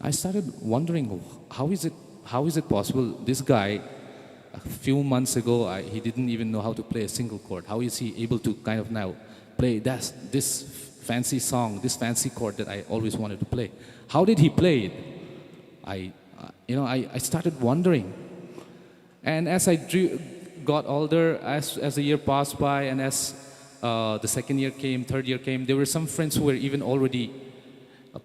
I started wondering, how is it possible? This guy, a few months ago, he didn't even know how to play a single chord. How is he able to kind of now play this fancy song, this fancy chord that I always wanted to play? How did he play it? I started wondering. And as I got older, as the year passed by, and as the second year came, third year came, there were some friends who were even already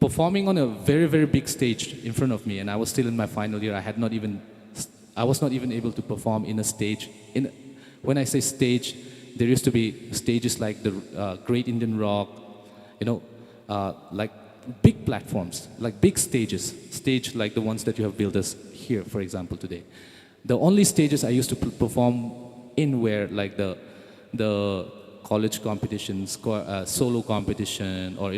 performing on a very big stage in front of me, and I was still in my final year. I was not even able to perform in a stage. When I say stage, there used to be stages like the Great Indian Rock, like big platforms, like big stage like the ones that you have built us here, for example, today. The only stages I used to perform in were like the college competitions, solo competition, or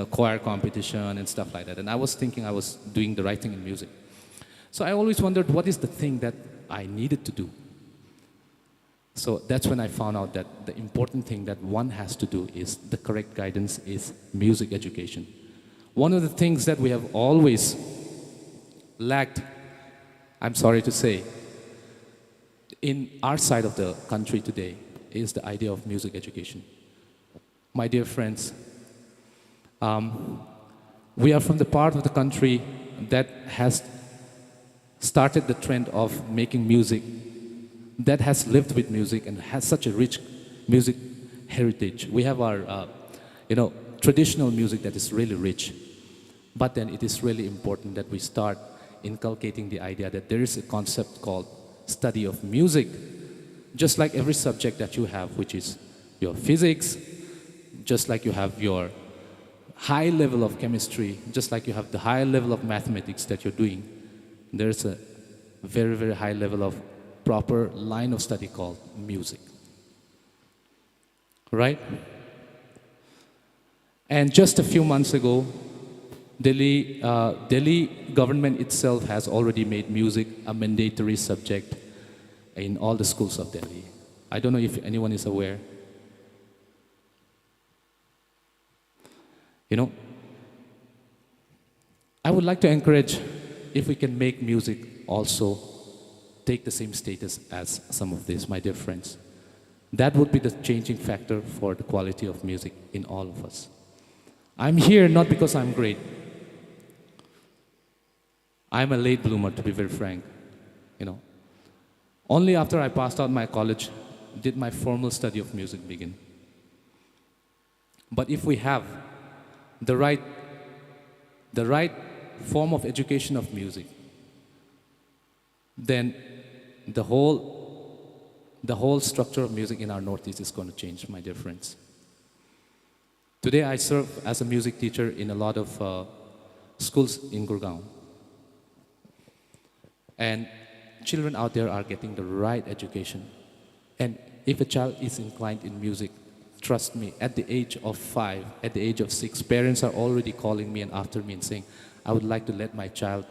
choir competition and stuff like that. And I was thinking I was doing the right thing in music. So I always wondered, what is the thing that I needed to do? So that's when I found out that the important thing that one has to do is, the correct guidance is music education. One of the things that we have always lacked, I'm sorry to say, in our side of the country today, is the idea of music education. My dear friends, we are from the part of the country that has started the trend of making music, that has lived with music and has such a rich music heritage. We have our, traditional music that is really rich. But then it is really important that we start inculcating the idea that there is a concept called study of music, just like every subject that you have, which is your physics, just like you have your high level of chemistry, just like you have the high level of mathematics that you're doing, there's a very, very high level of proper line of study called music. Right? And just a few months ago, Delhi government itself has already made music a mandatory subject in all the schools of Delhi. I don't know if anyone is aware. I would like to encourage if we can make music also take the same status as some of these, my dear friends. That would be the changing factor for the quality of music in all of us. I'm here not because I'm great. I'm a late bloomer, to be very frank. Only after I passed out my college did my formal study of music begin. But if we have the right form of education of music, then the whole structure of music in our Northeast is going to change, my dear friends. Today I serve as a music teacher in a lot of schools in Gurgaon. And children out there are getting the right education. And if a child is inclined in music, trust me, at the age of 5, at the age of 6, parents are already calling me and after me and saying, I would like to let my child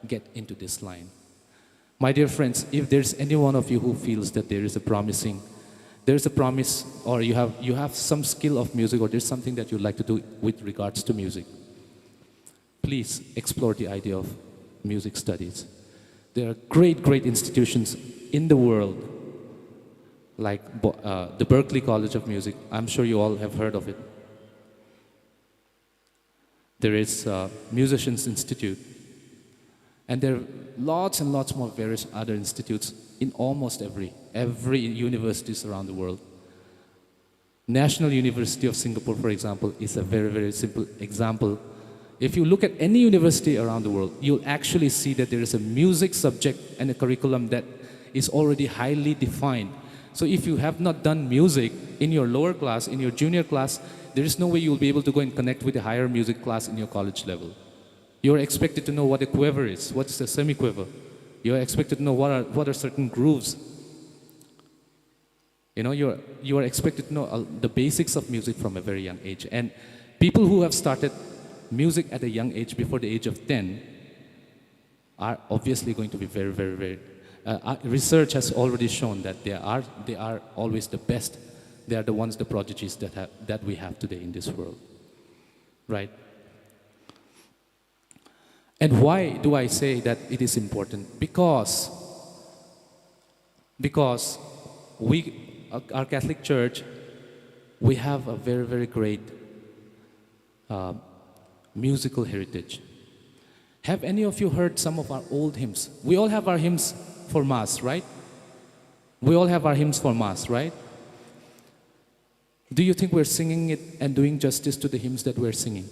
get into this line. My dear friends, if there's any one of you who feels that there is a promise, or you have some skill of music, or there's something that you'd like to do with regards to music, please explore the idea of music studies. There are great, great institutions in the world, like the Berklee College of Music. I'm sure you all have heard of it. There is Musicians Institute. And there are lots and lots more various other institutes in almost every universities around the world. National University of Singapore, for example, is a very, very simple example. If you look at any university around the world, you'll actually see that there is a music subject and a curriculum that is already highly defined. So if you have not done music in your lower class, in your junior class, there is no way you'll be able to go and connect with a higher music class in your college level. You're expected to know what a quiver is, what is a semi-quiver. You're expected to know what are certain grooves. You are expected to know the basics of music from a very young age. And people who have started music at a young age, before the age of 10, are obviously going to be very, very, very... research has already shown that they are always the best. They are the ones, the prodigies that we have today in this world. Right? And why do I say that it is important? Because our Catholic Church, we have a very, very great musical heritage. Have any of you heard some of our old hymns? We all have our hymns for Mass, right? We all have our hymns for Mass, right? Do you think we're singing it and doing justice to the hymns that we're singing?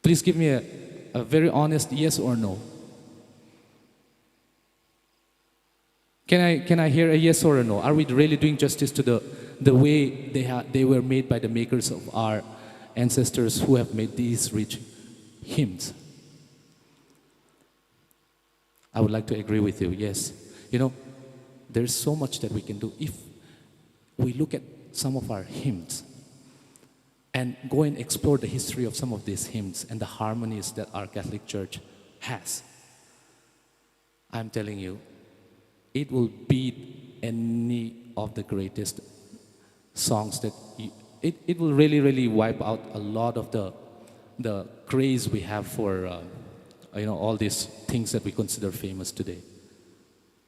Please give me a very honest yes or no. Can I hear a yes or a no? Are we really doing justice to the way they were made by the makers of our ancestors who have made these rich hymns? I would like to agree with you, yes. There's so much that we can do if we look at some of our hymns and go and explore the history of some of these hymns and the harmonies that our Catholic Church has. I'm telling you, it will beat any of the greatest songs that it will really, really wipe out a lot of the craze we have for all these things that we consider famous today.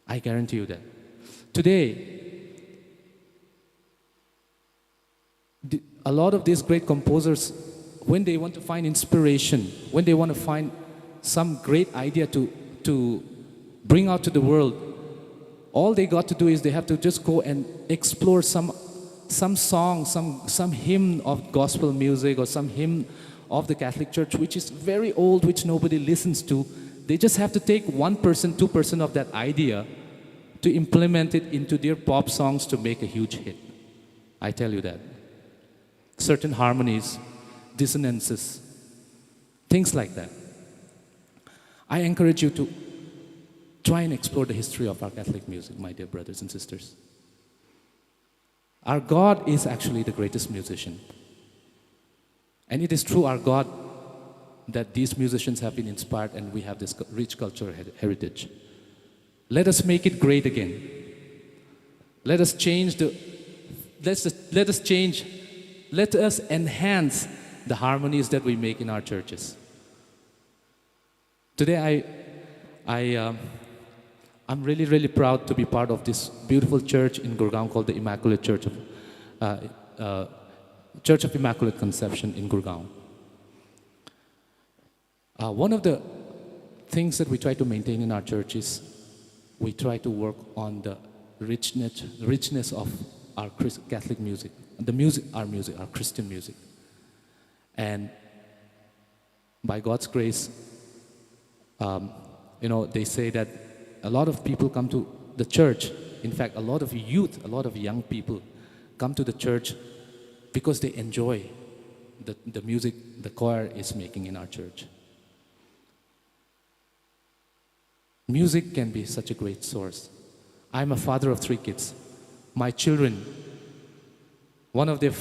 I guarantee you that. Today, a lot of these great composers, when they want to find inspiration, when they want to find some great idea to bring out to the world, all they got to do is they have to just go and explore some song, some hymn of gospel music or some hymn of the Catholic Church, which is very old, which nobody listens to. They just have to take 1%, 2% of that idea to implement it into their pop songs to make a huge hit. I tell you that. Certain harmonies, dissonances, things like that. I encourage you to try and explore the history of our Catholic music, my dear brothers and sisters. Our God is actually the greatest musician. And it is through our God that these musicians have been inspired and we have this rich cultural heritage. Let us make it great again. Let us enhance the harmonies that we make in our churches. Today I'm really, really proud to be part of this beautiful church in Gurgaon called the Immaculate Church of Immaculate Conception in Gurgaon. One of the things that we try to maintain in our church is we try to work on the richness of our Catholic music, our Christian music. And by God's grace, they say that a lot of people come to the church. In fact, a lot of youth, a lot of young people come to the church because they enjoy the music the choir is making in our church. Music can be such a great source. I'm a father of 3 kids. My children, one of their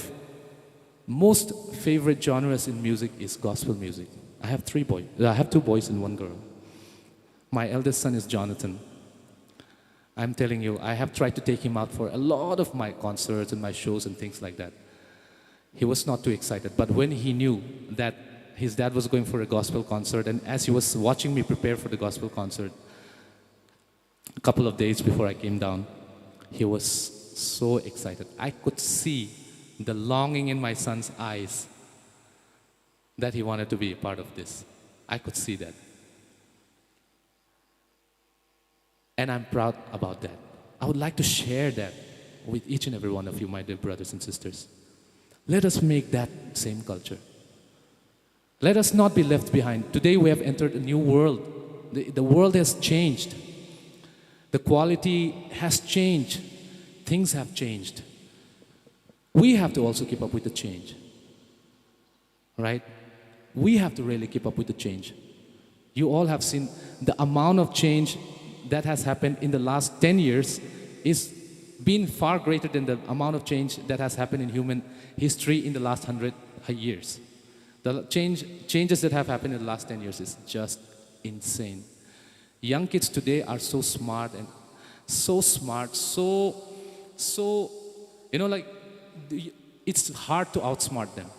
most favorite genres in music is gospel music. I have 2 boys and 1 girl. My eldest son is Jonathan. I'm telling you, I have tried to take him out for a lot of my concerts and my shows and things like that. He was not too excited, but when he knew that his dad was going for a gospel concert, and as he was watching me prepare for the gospel concert, a couple of days before I came down, he was so excited. I could see the longing in my son's eyes that he wanted to be a part of this. I could see that. And I'm proud about that. I would like to share that with each and every one of you, my dear brothers and sisters. Let us make that same culture. Let us not be left behind. Today we have entered a new world. The world has changed. The quality has changed. Things have changed. We have to also keep up with the change. Right? We have to really keep up with the change. You all have seen the amount of change that has happened in the last 10 years is been far greater than the amount of change that has happened in human history in the last 100 years. The changes that have happened in the last 10 years is just insane. Young kids today are so smart, it's hard to outsmart them.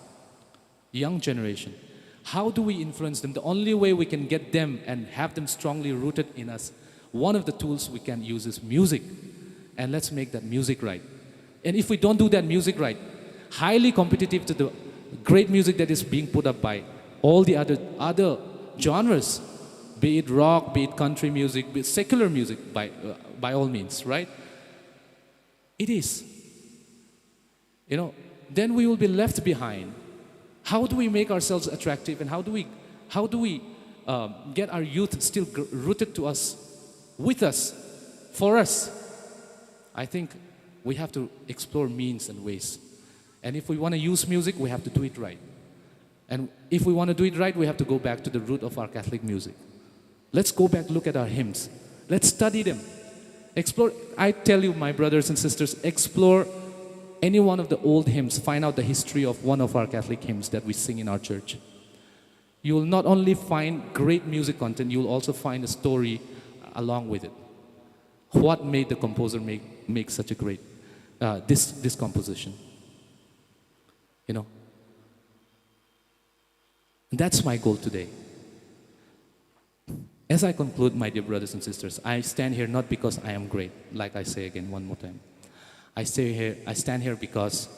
Young generation. How do we influence them? The only way we can get them and have them strongly rooted in us, one of the tools we can use is music. And let's make that music right. And if we don't do that music right, highly competitive to the great music that is being put up by all the other genres, be it rock, be it country music, be it secular music, by all means, right? It is. Then we will be left behind. How do we make ourselves attractive, and how do we get our youth still rooted to us, with us, for us? I think we have to explore means and ways. And if we want to use music, we have to do it right. And if we want to do it right, we have to go back to the root of our Catholic music. Let's go back, look at our hymns. Let's study them. Explore. I tell you, my brothers and sisters, explore any one of the old hymns. Find out the history of one of our Catholic hymns that we sing in our church. You will not only find great music content, you will also find a story along with it. What made the composer make such a great this composition? That's my goal today. As I conclude, my dear brothers and sisters, I stand here not because I am great, like I say again one more time. I stand here because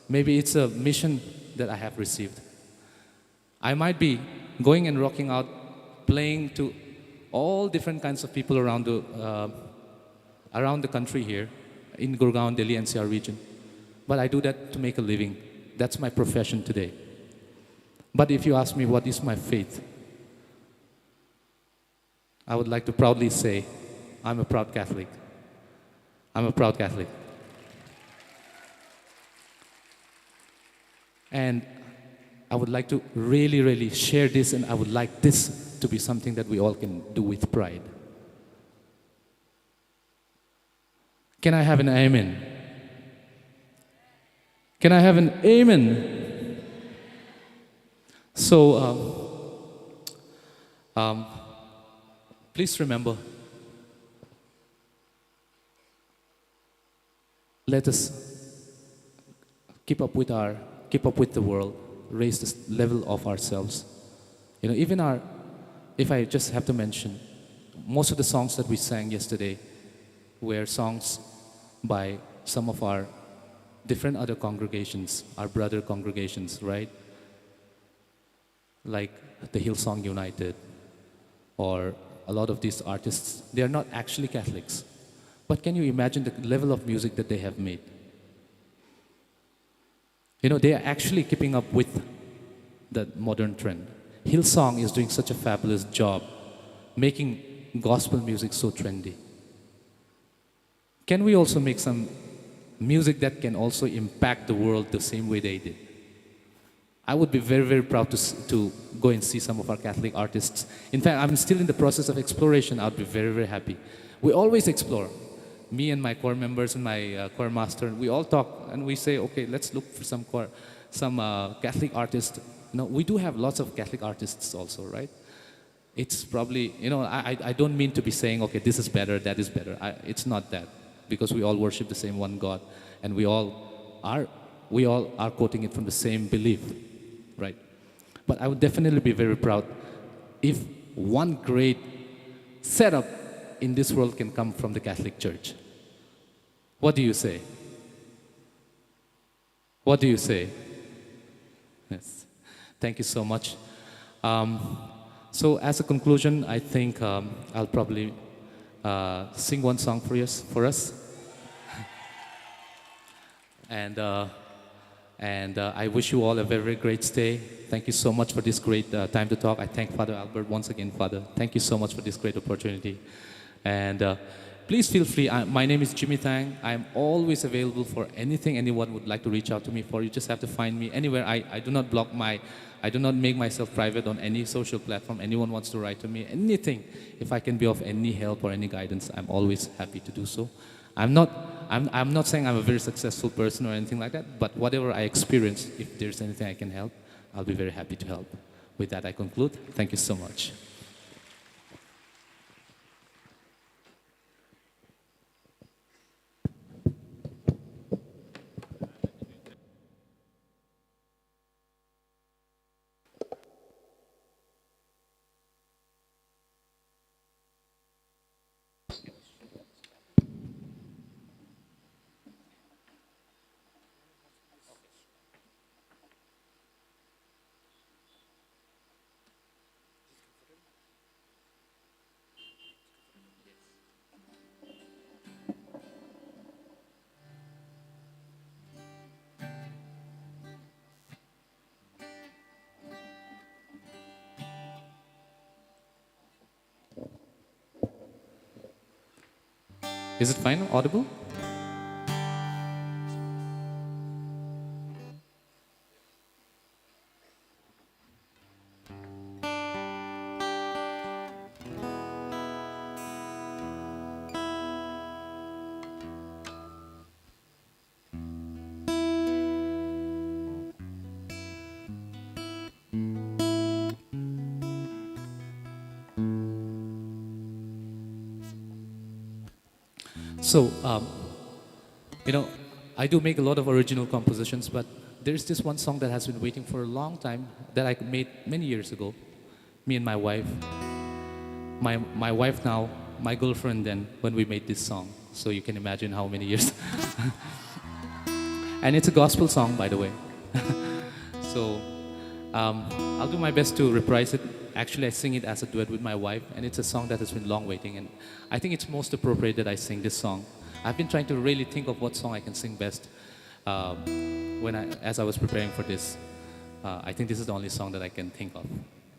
Maybe it's a mission that I have received. I might be going and rocking out, playing to all different kinds of people around the country here, in Gurgaon, Delhi, NCR region. But I do that to make a living. That's my profession today. But if you ask me what is my faith, I would like to proudly say, I'm a proud Catholic. I'm a proud Catholic. And I would like to really, really share this, and I would like this to be something that we all can do with pride. Can I have an amen? Can I have an amen? So, please remember, let us keep up with the world, raise the level of ourselves. You know, even if I just have to mention, most of the songs that we sang yesterday were songs by some of our different other congregations, our brother congregations, right? Like the Hillsong United, or a lot of these artists, they are not actually Catholics. But can you imagine the level of music that they have made? You know, they are actually keeping up with the modern trend. Hillsong is doing such a fabulous job making gospel music so trendy. Can we also make some music that can also impact the world the same way they did? I would be very, very proud to go and see some of our Catholic artists. In fact, I'm still in the process of exploration. I would be very, very happy. We always explore. Me and my choir members and my choir master, we all talk and we say, okay, let's look for some Catholic artists. You know, we do have lots of Catholic artists also, right? It's probably, you know, I don't mean to be saying, okay, this is better, that is better. It's not that, because we all worship the same one God, and we all are quoting it from the same belief, right? But I would definitely be very proud if one great setup in this world can come from the Catholic Church. What do you say? What do you say? Yes. Thank you so much. So as a conclusion, I think I'll probably sing one song for us. And I wish you all a very, very great stay. Thank you so much for this great time to talk. I thank Father Albert once again, Father. Thank you so much for this great opportunity. And please feel free. My name is Jimmy Tang. I'm always available for anything anyone would like to reach out to me for. You just have to find me anywhere. I do not make myself private on any social platform. Anyone wants to write to me, anything. If I can be of any help or any guidance, I'm always happy to do so. I'm not saying I'm a very successful person or anything like that, but whatever I experience, if there's anything I can help, I'll be very happy to help. With that, I conclude. Thank you so much. Is it fine? Audible? So, you know, I do make a lot of original compositions, but there's this one song that has been waiting for a long time that I made many years ago. Me and my wife. My wife now, my girlfriend then, when we made this song. So you can imagine how many years. And it's a gospel song, by the way. So I'll do my best to reprise it. Actually, I sing it as a duet with my wife, and it's a song that has been long waiting, and I think it's most appropriate that I sing this song. I've been trying to really think of what song I can sing best as I was preparing for this. I think this is the only song that I can think of.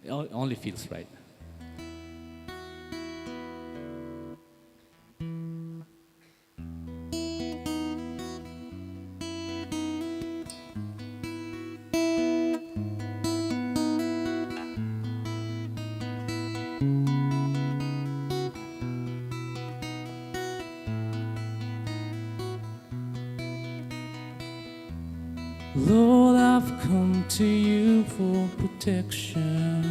It only feels right. Lord, I've come to you for protection.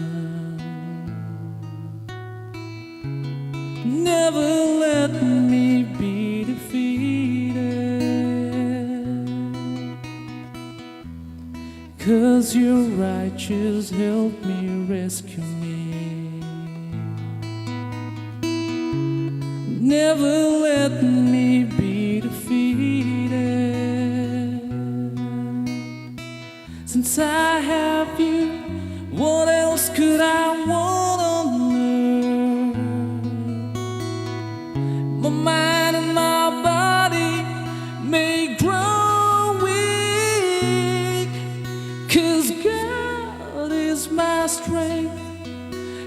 Never let me be defeated, 'cause your righteous help me rescue me. Never let me be defeated. Since I have you, what else could I want on earth? My mind and my body may grow weak, 'cause God is my strength.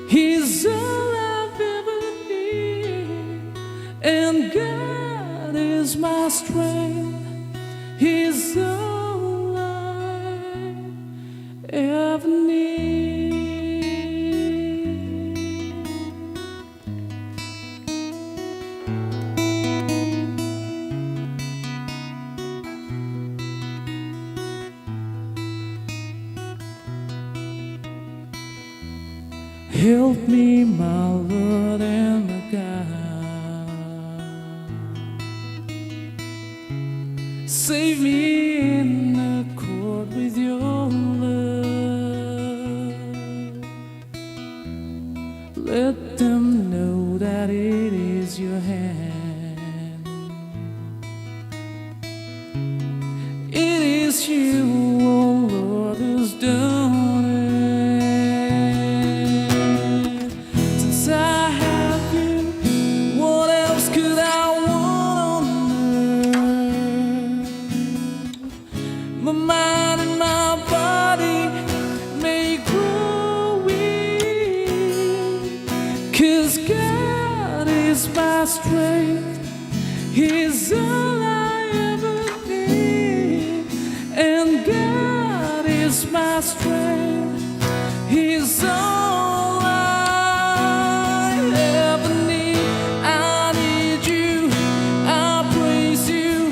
He's all I've ever needed, and God is my strength. He's all ever need. Help me, my Lord and my God. Save me in accord with your love. Let them know that it is your hand. It is you, oh Lord, who's done it. Since I have you, what else could I want on earth? My mind and my body may grow weak, 'cause God is my strength. He's all I ever need, and God is my strength. He's all I ever need. I need you, I praise you,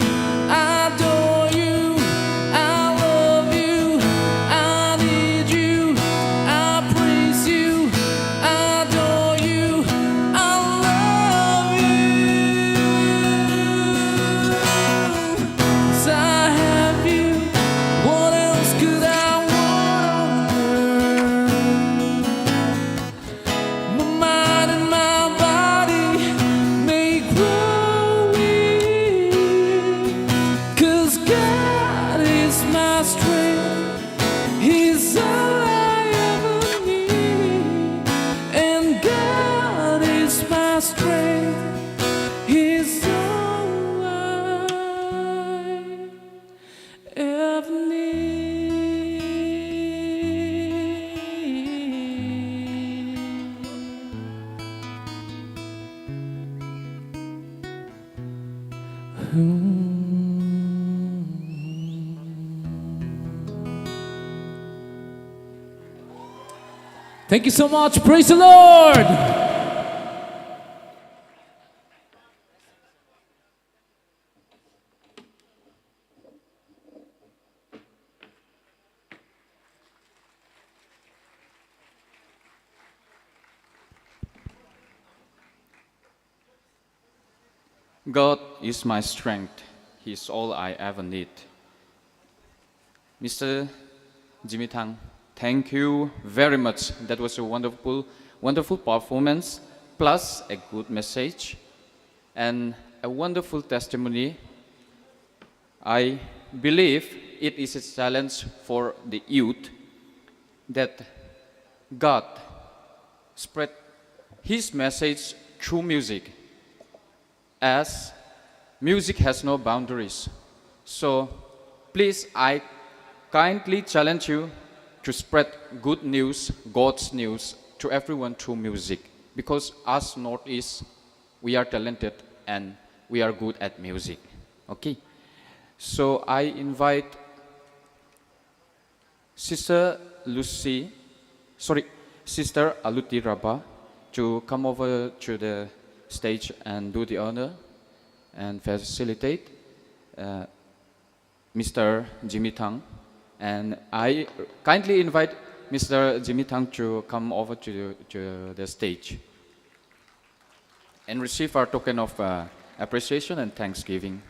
I adore you, I love you. I need you, I praise you, I adore you, I love you. 'Cause I have you, what else could I want on earth? My mind and my body may grow weak, 'cause God is my strength. He's all I ever need, and God is my strength. He's all I ever need. Thank you so much. Praise the Lord. God is my strength. He's all I ever need. Mr. Jimmy Tang, thank you very much. That was a wonderful, wonderful performance, plus a good message and a wonderful testimony. I believe it is a challenge for the youth that God spread His message through music, as music has no boundaries. So please, I kindly challenge you to spread good news, God's news, to everyone through music. Because us Northeast, we are talented and we are good at music. Okay? So I invite Sister Aluti Rabba to come over to the stage and do the honor and facilitate Mr. Jimmy Tang. And I kindly invite Mr. Jimmy Tang to come over to the stage and receive our token of appreciation and thanksgiving.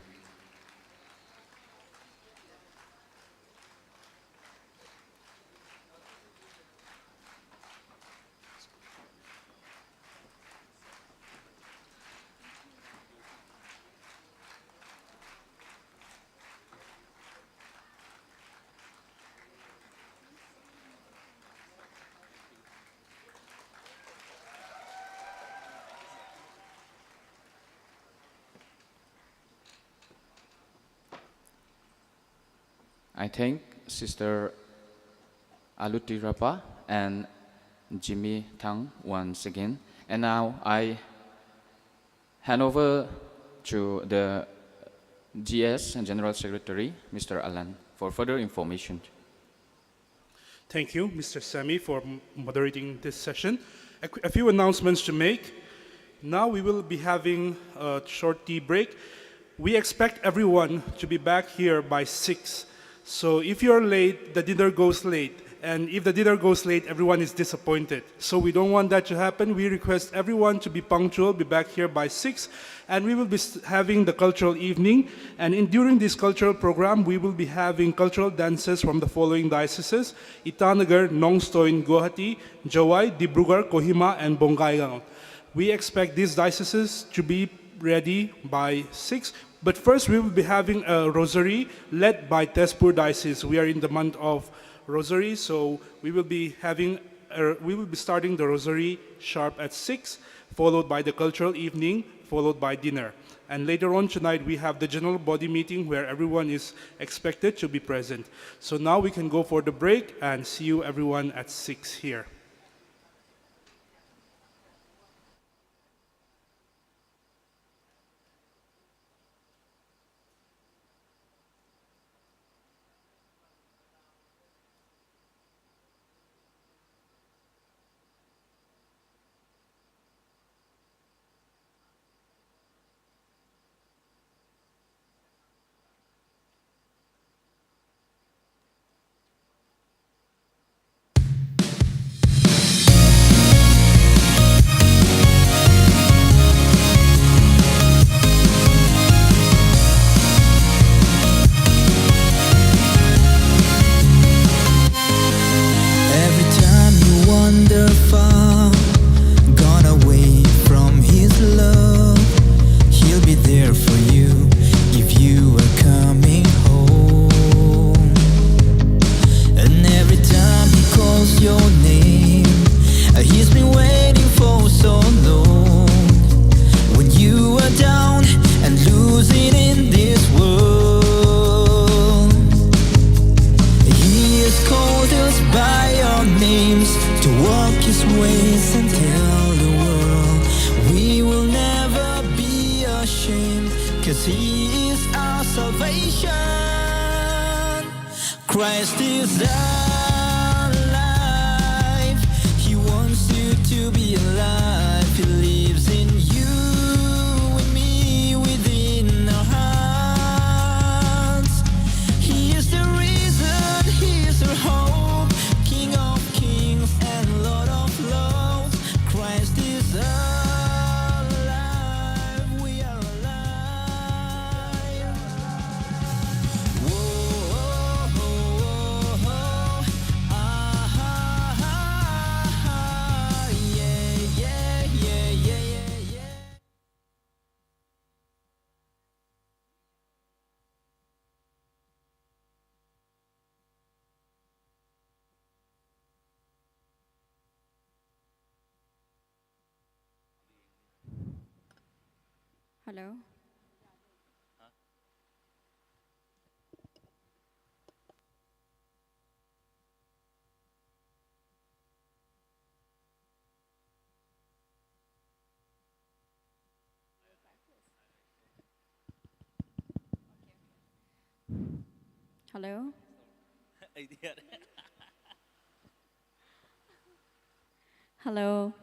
I thank Sister Aluti Rapa and Jimmy Tang once again. And now I hand over to the GS and General Secretary, Mr. Alan, for further information. Thank you, Mr. Sami, for moderating this session. A few announcements to make. Now we will be having a short tea break. We expect everyone to be back here by 6. So if you're late, the dinner goes late. And if the dinner goes late, everyone is disappointed. So we don't want that to happen. We request everyone to be punctual, be back here by 6. And we will be having the cultural evening. And during this cultural program, we will be having cultural dances from the following dioceses: Itanagar, Nongstoin, Guwahati, Jawai, Dibrugarh, Kohima, and Bongaigaon. We expect these dioceses to be ready by 6. But first, we will be having a rosary led by Tezpur Diocese. We are in the month of Rosary, so we will be starting the rosary sharp at 6, followed by the cultural evening, followed by dinner. And later on tonight, we have the general body meeting where everyone is expected to be present. So now we can go for the break and see you everyone at 6 here. Christ is alive. He wants you to be alive. He lives in you and me within our hearts. He is the reason, He is our hope, King of kings and Lord of lords. Christ is alive. We are alive. Whoa. Yeah. Hello. Hello. Hello.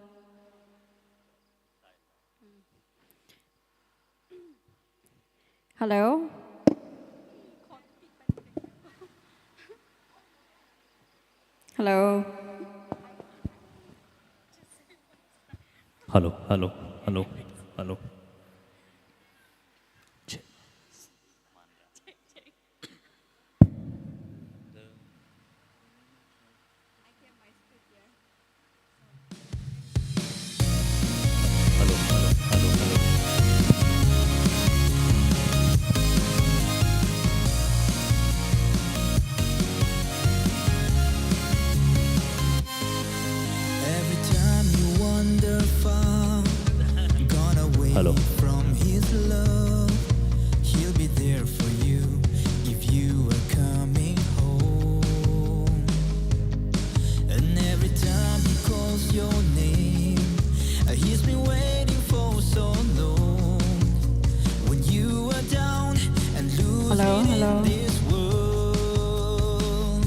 Hello. Hello. Hello, hello, hello, hello. Check. Hello, hello, hello, hello. Every time you wander far, gone away Hello. from his love, he'll be there for you if you are coming home. And every time he calls your name, he's been waiting for so long. When you are down and losing in this world,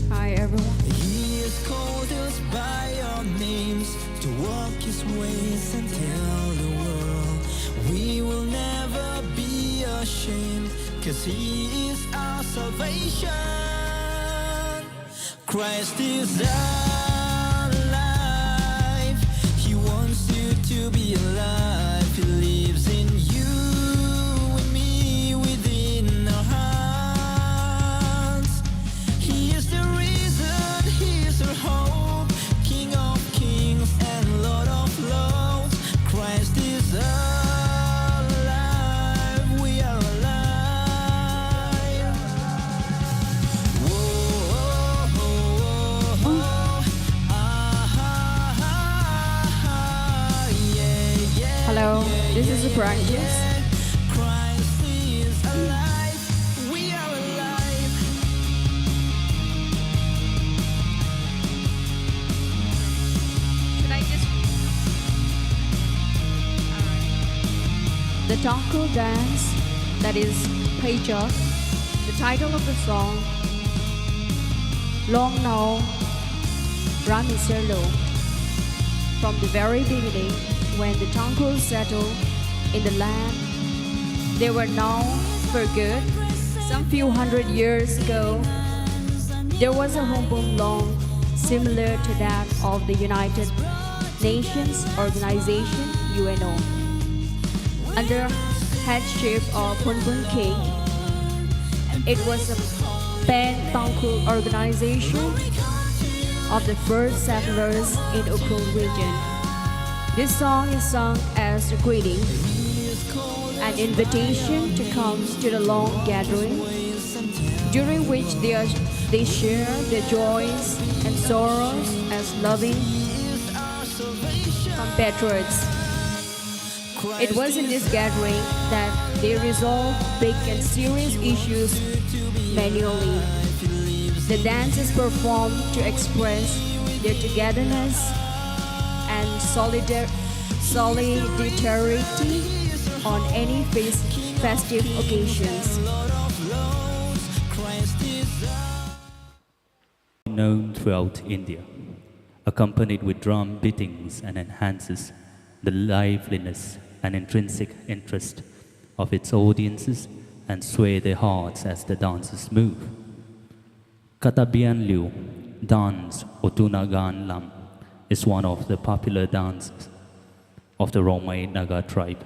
Hi, everyone. he has called us by our names to walk his ways and tell the world we will never be ashamed, 'cause he is our salvation. Christ is alive. He wants you to be alive. He lives in you and me within our hearts. He is the reason, he is our hope, King of kings and Lord of lords. Christ is alive, we are alive. Whoa, oh, yeah, yeah. Hello. This is a practice. Christ is alive, we are alive. Should I just? The Tangkul dance, that is Paychok, the title of the song, Long Now, Ramiselo. From the very beginning, when the Tangkul settled in the land, they were known for good. Some few hundred years ago, there was a Hombong Long similar to that of the United Nations Organization, UNO. Under headship of Punbun King, it was a pan-Tangkul organization of the first settlers in Ukhrul region. This song is sung as a greeting, an invitation to come to the long gathering, during which they share their joys and sorrows as loving compatriots. It was in this gathering that they resolved big and serious issues manually. The dance is performed to express their togetherness and solidarity on any festive occasions. Known throughout India, accompanied with drum beatings, and enhances the liveliness and intrinsic interest of its audiences and sway their hearts as the dancers move. Katabian Liu, dance or Tunagan Lam, is one of the popular dances of the Romai Naga tribe.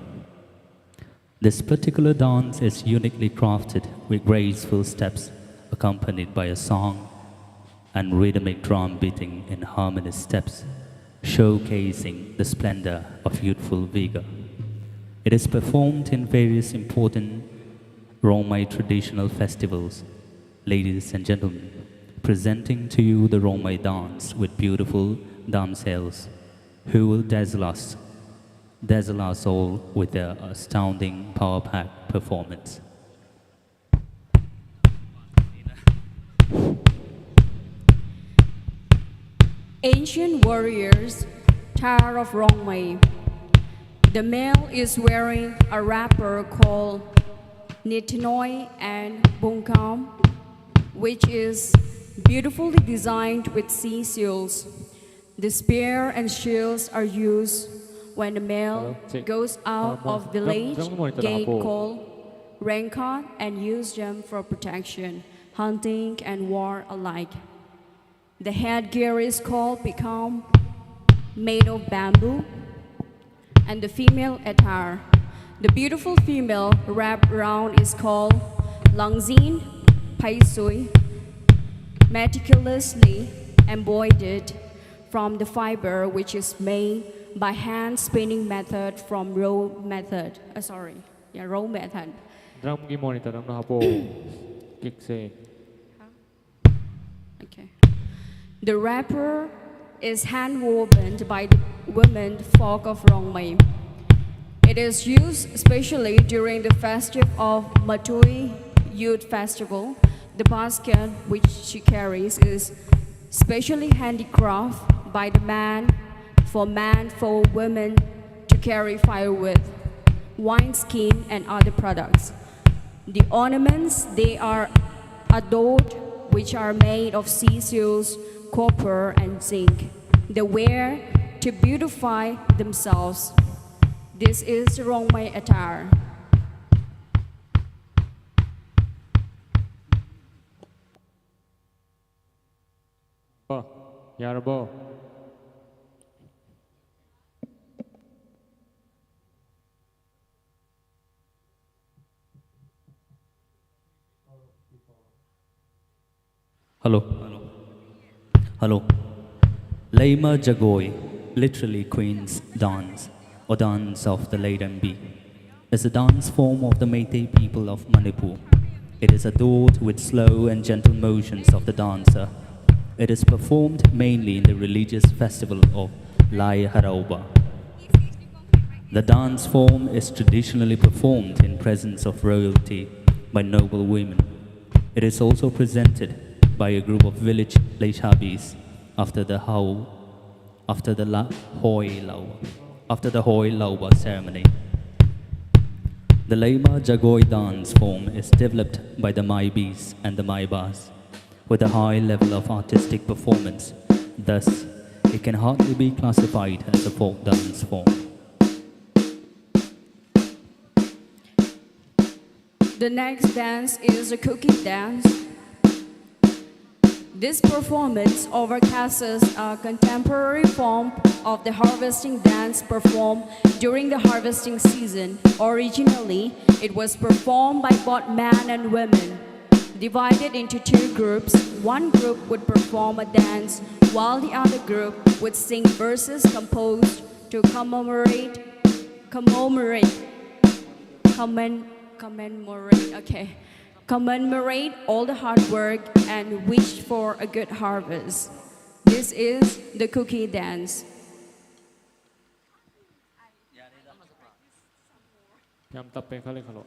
This particular dance is uniquely crafted with graceful steps accompanied by a song and rhythmic drum beating in harmonious steps, showcasing the splendor of youthful vigor. It is performed in various important Romai traditional festivals. Ladies and gentlemen, presenting to you the Romai dance with beautiful damsels who will dazzle us dazzle our soul with their astounding power-packed performance. Ancient warriors, Tar of Rongmei. The male is wearing a wrapper called Nitinoi and Bungkam, which is beautifully designed with sea seals. The spear and shields are used when the male goes out of village gate called Rankot and use them for protection, hunting and war alike. The headgear is called Pikam, made of bamboo, and the female attire. The beautiful female wrapped around is called Langzin Paisui, meticulously embroidered from the fiber which is made by hand spinning method from row method. Row method. Okay. The wrapper is hand woven by the women folk of Rongmei. It is used especially during the festive of Matui Youth Festival. The basket which she carries is specially handicrafted by the man for women to carry firewood, wineskin, and other products. The ornaments they are adorned, which are made of sea seals, copper, and zinc. They wear to beautify themselves. This is Rongmei attire. Yarabo. Hello. Hello. Laima Jagoi, literally Queen's Dance, or Dance of the Laden Bee, is a dance form of the Meitei people of Manipur. It is adored with slow and gentle motions of the dancer. It is performed mainly in the religious festival of Lai Harauba. The dance form is traditionally performed in presence of royalty by noble women. It is also presented by a group of village Leishabis after the Hoi Lauba ceremony. The Laima Jagoi dance form is developed by the Maibis and the Maibas with a high level of artistic performance. Thus, it can hardly be classified as a folk dance form. The next dance is a cookie dance. This performance overcasts a contemporary form of the harvesting dance performed during the harvesting season. Originally, it was performed by both men and women. Divided into two groups, one group would perform a dance while the other group would sing verses composed to commemorate all the hard work and wish for a good harvest. This is the cookie dance. Yam tappe khale khalo.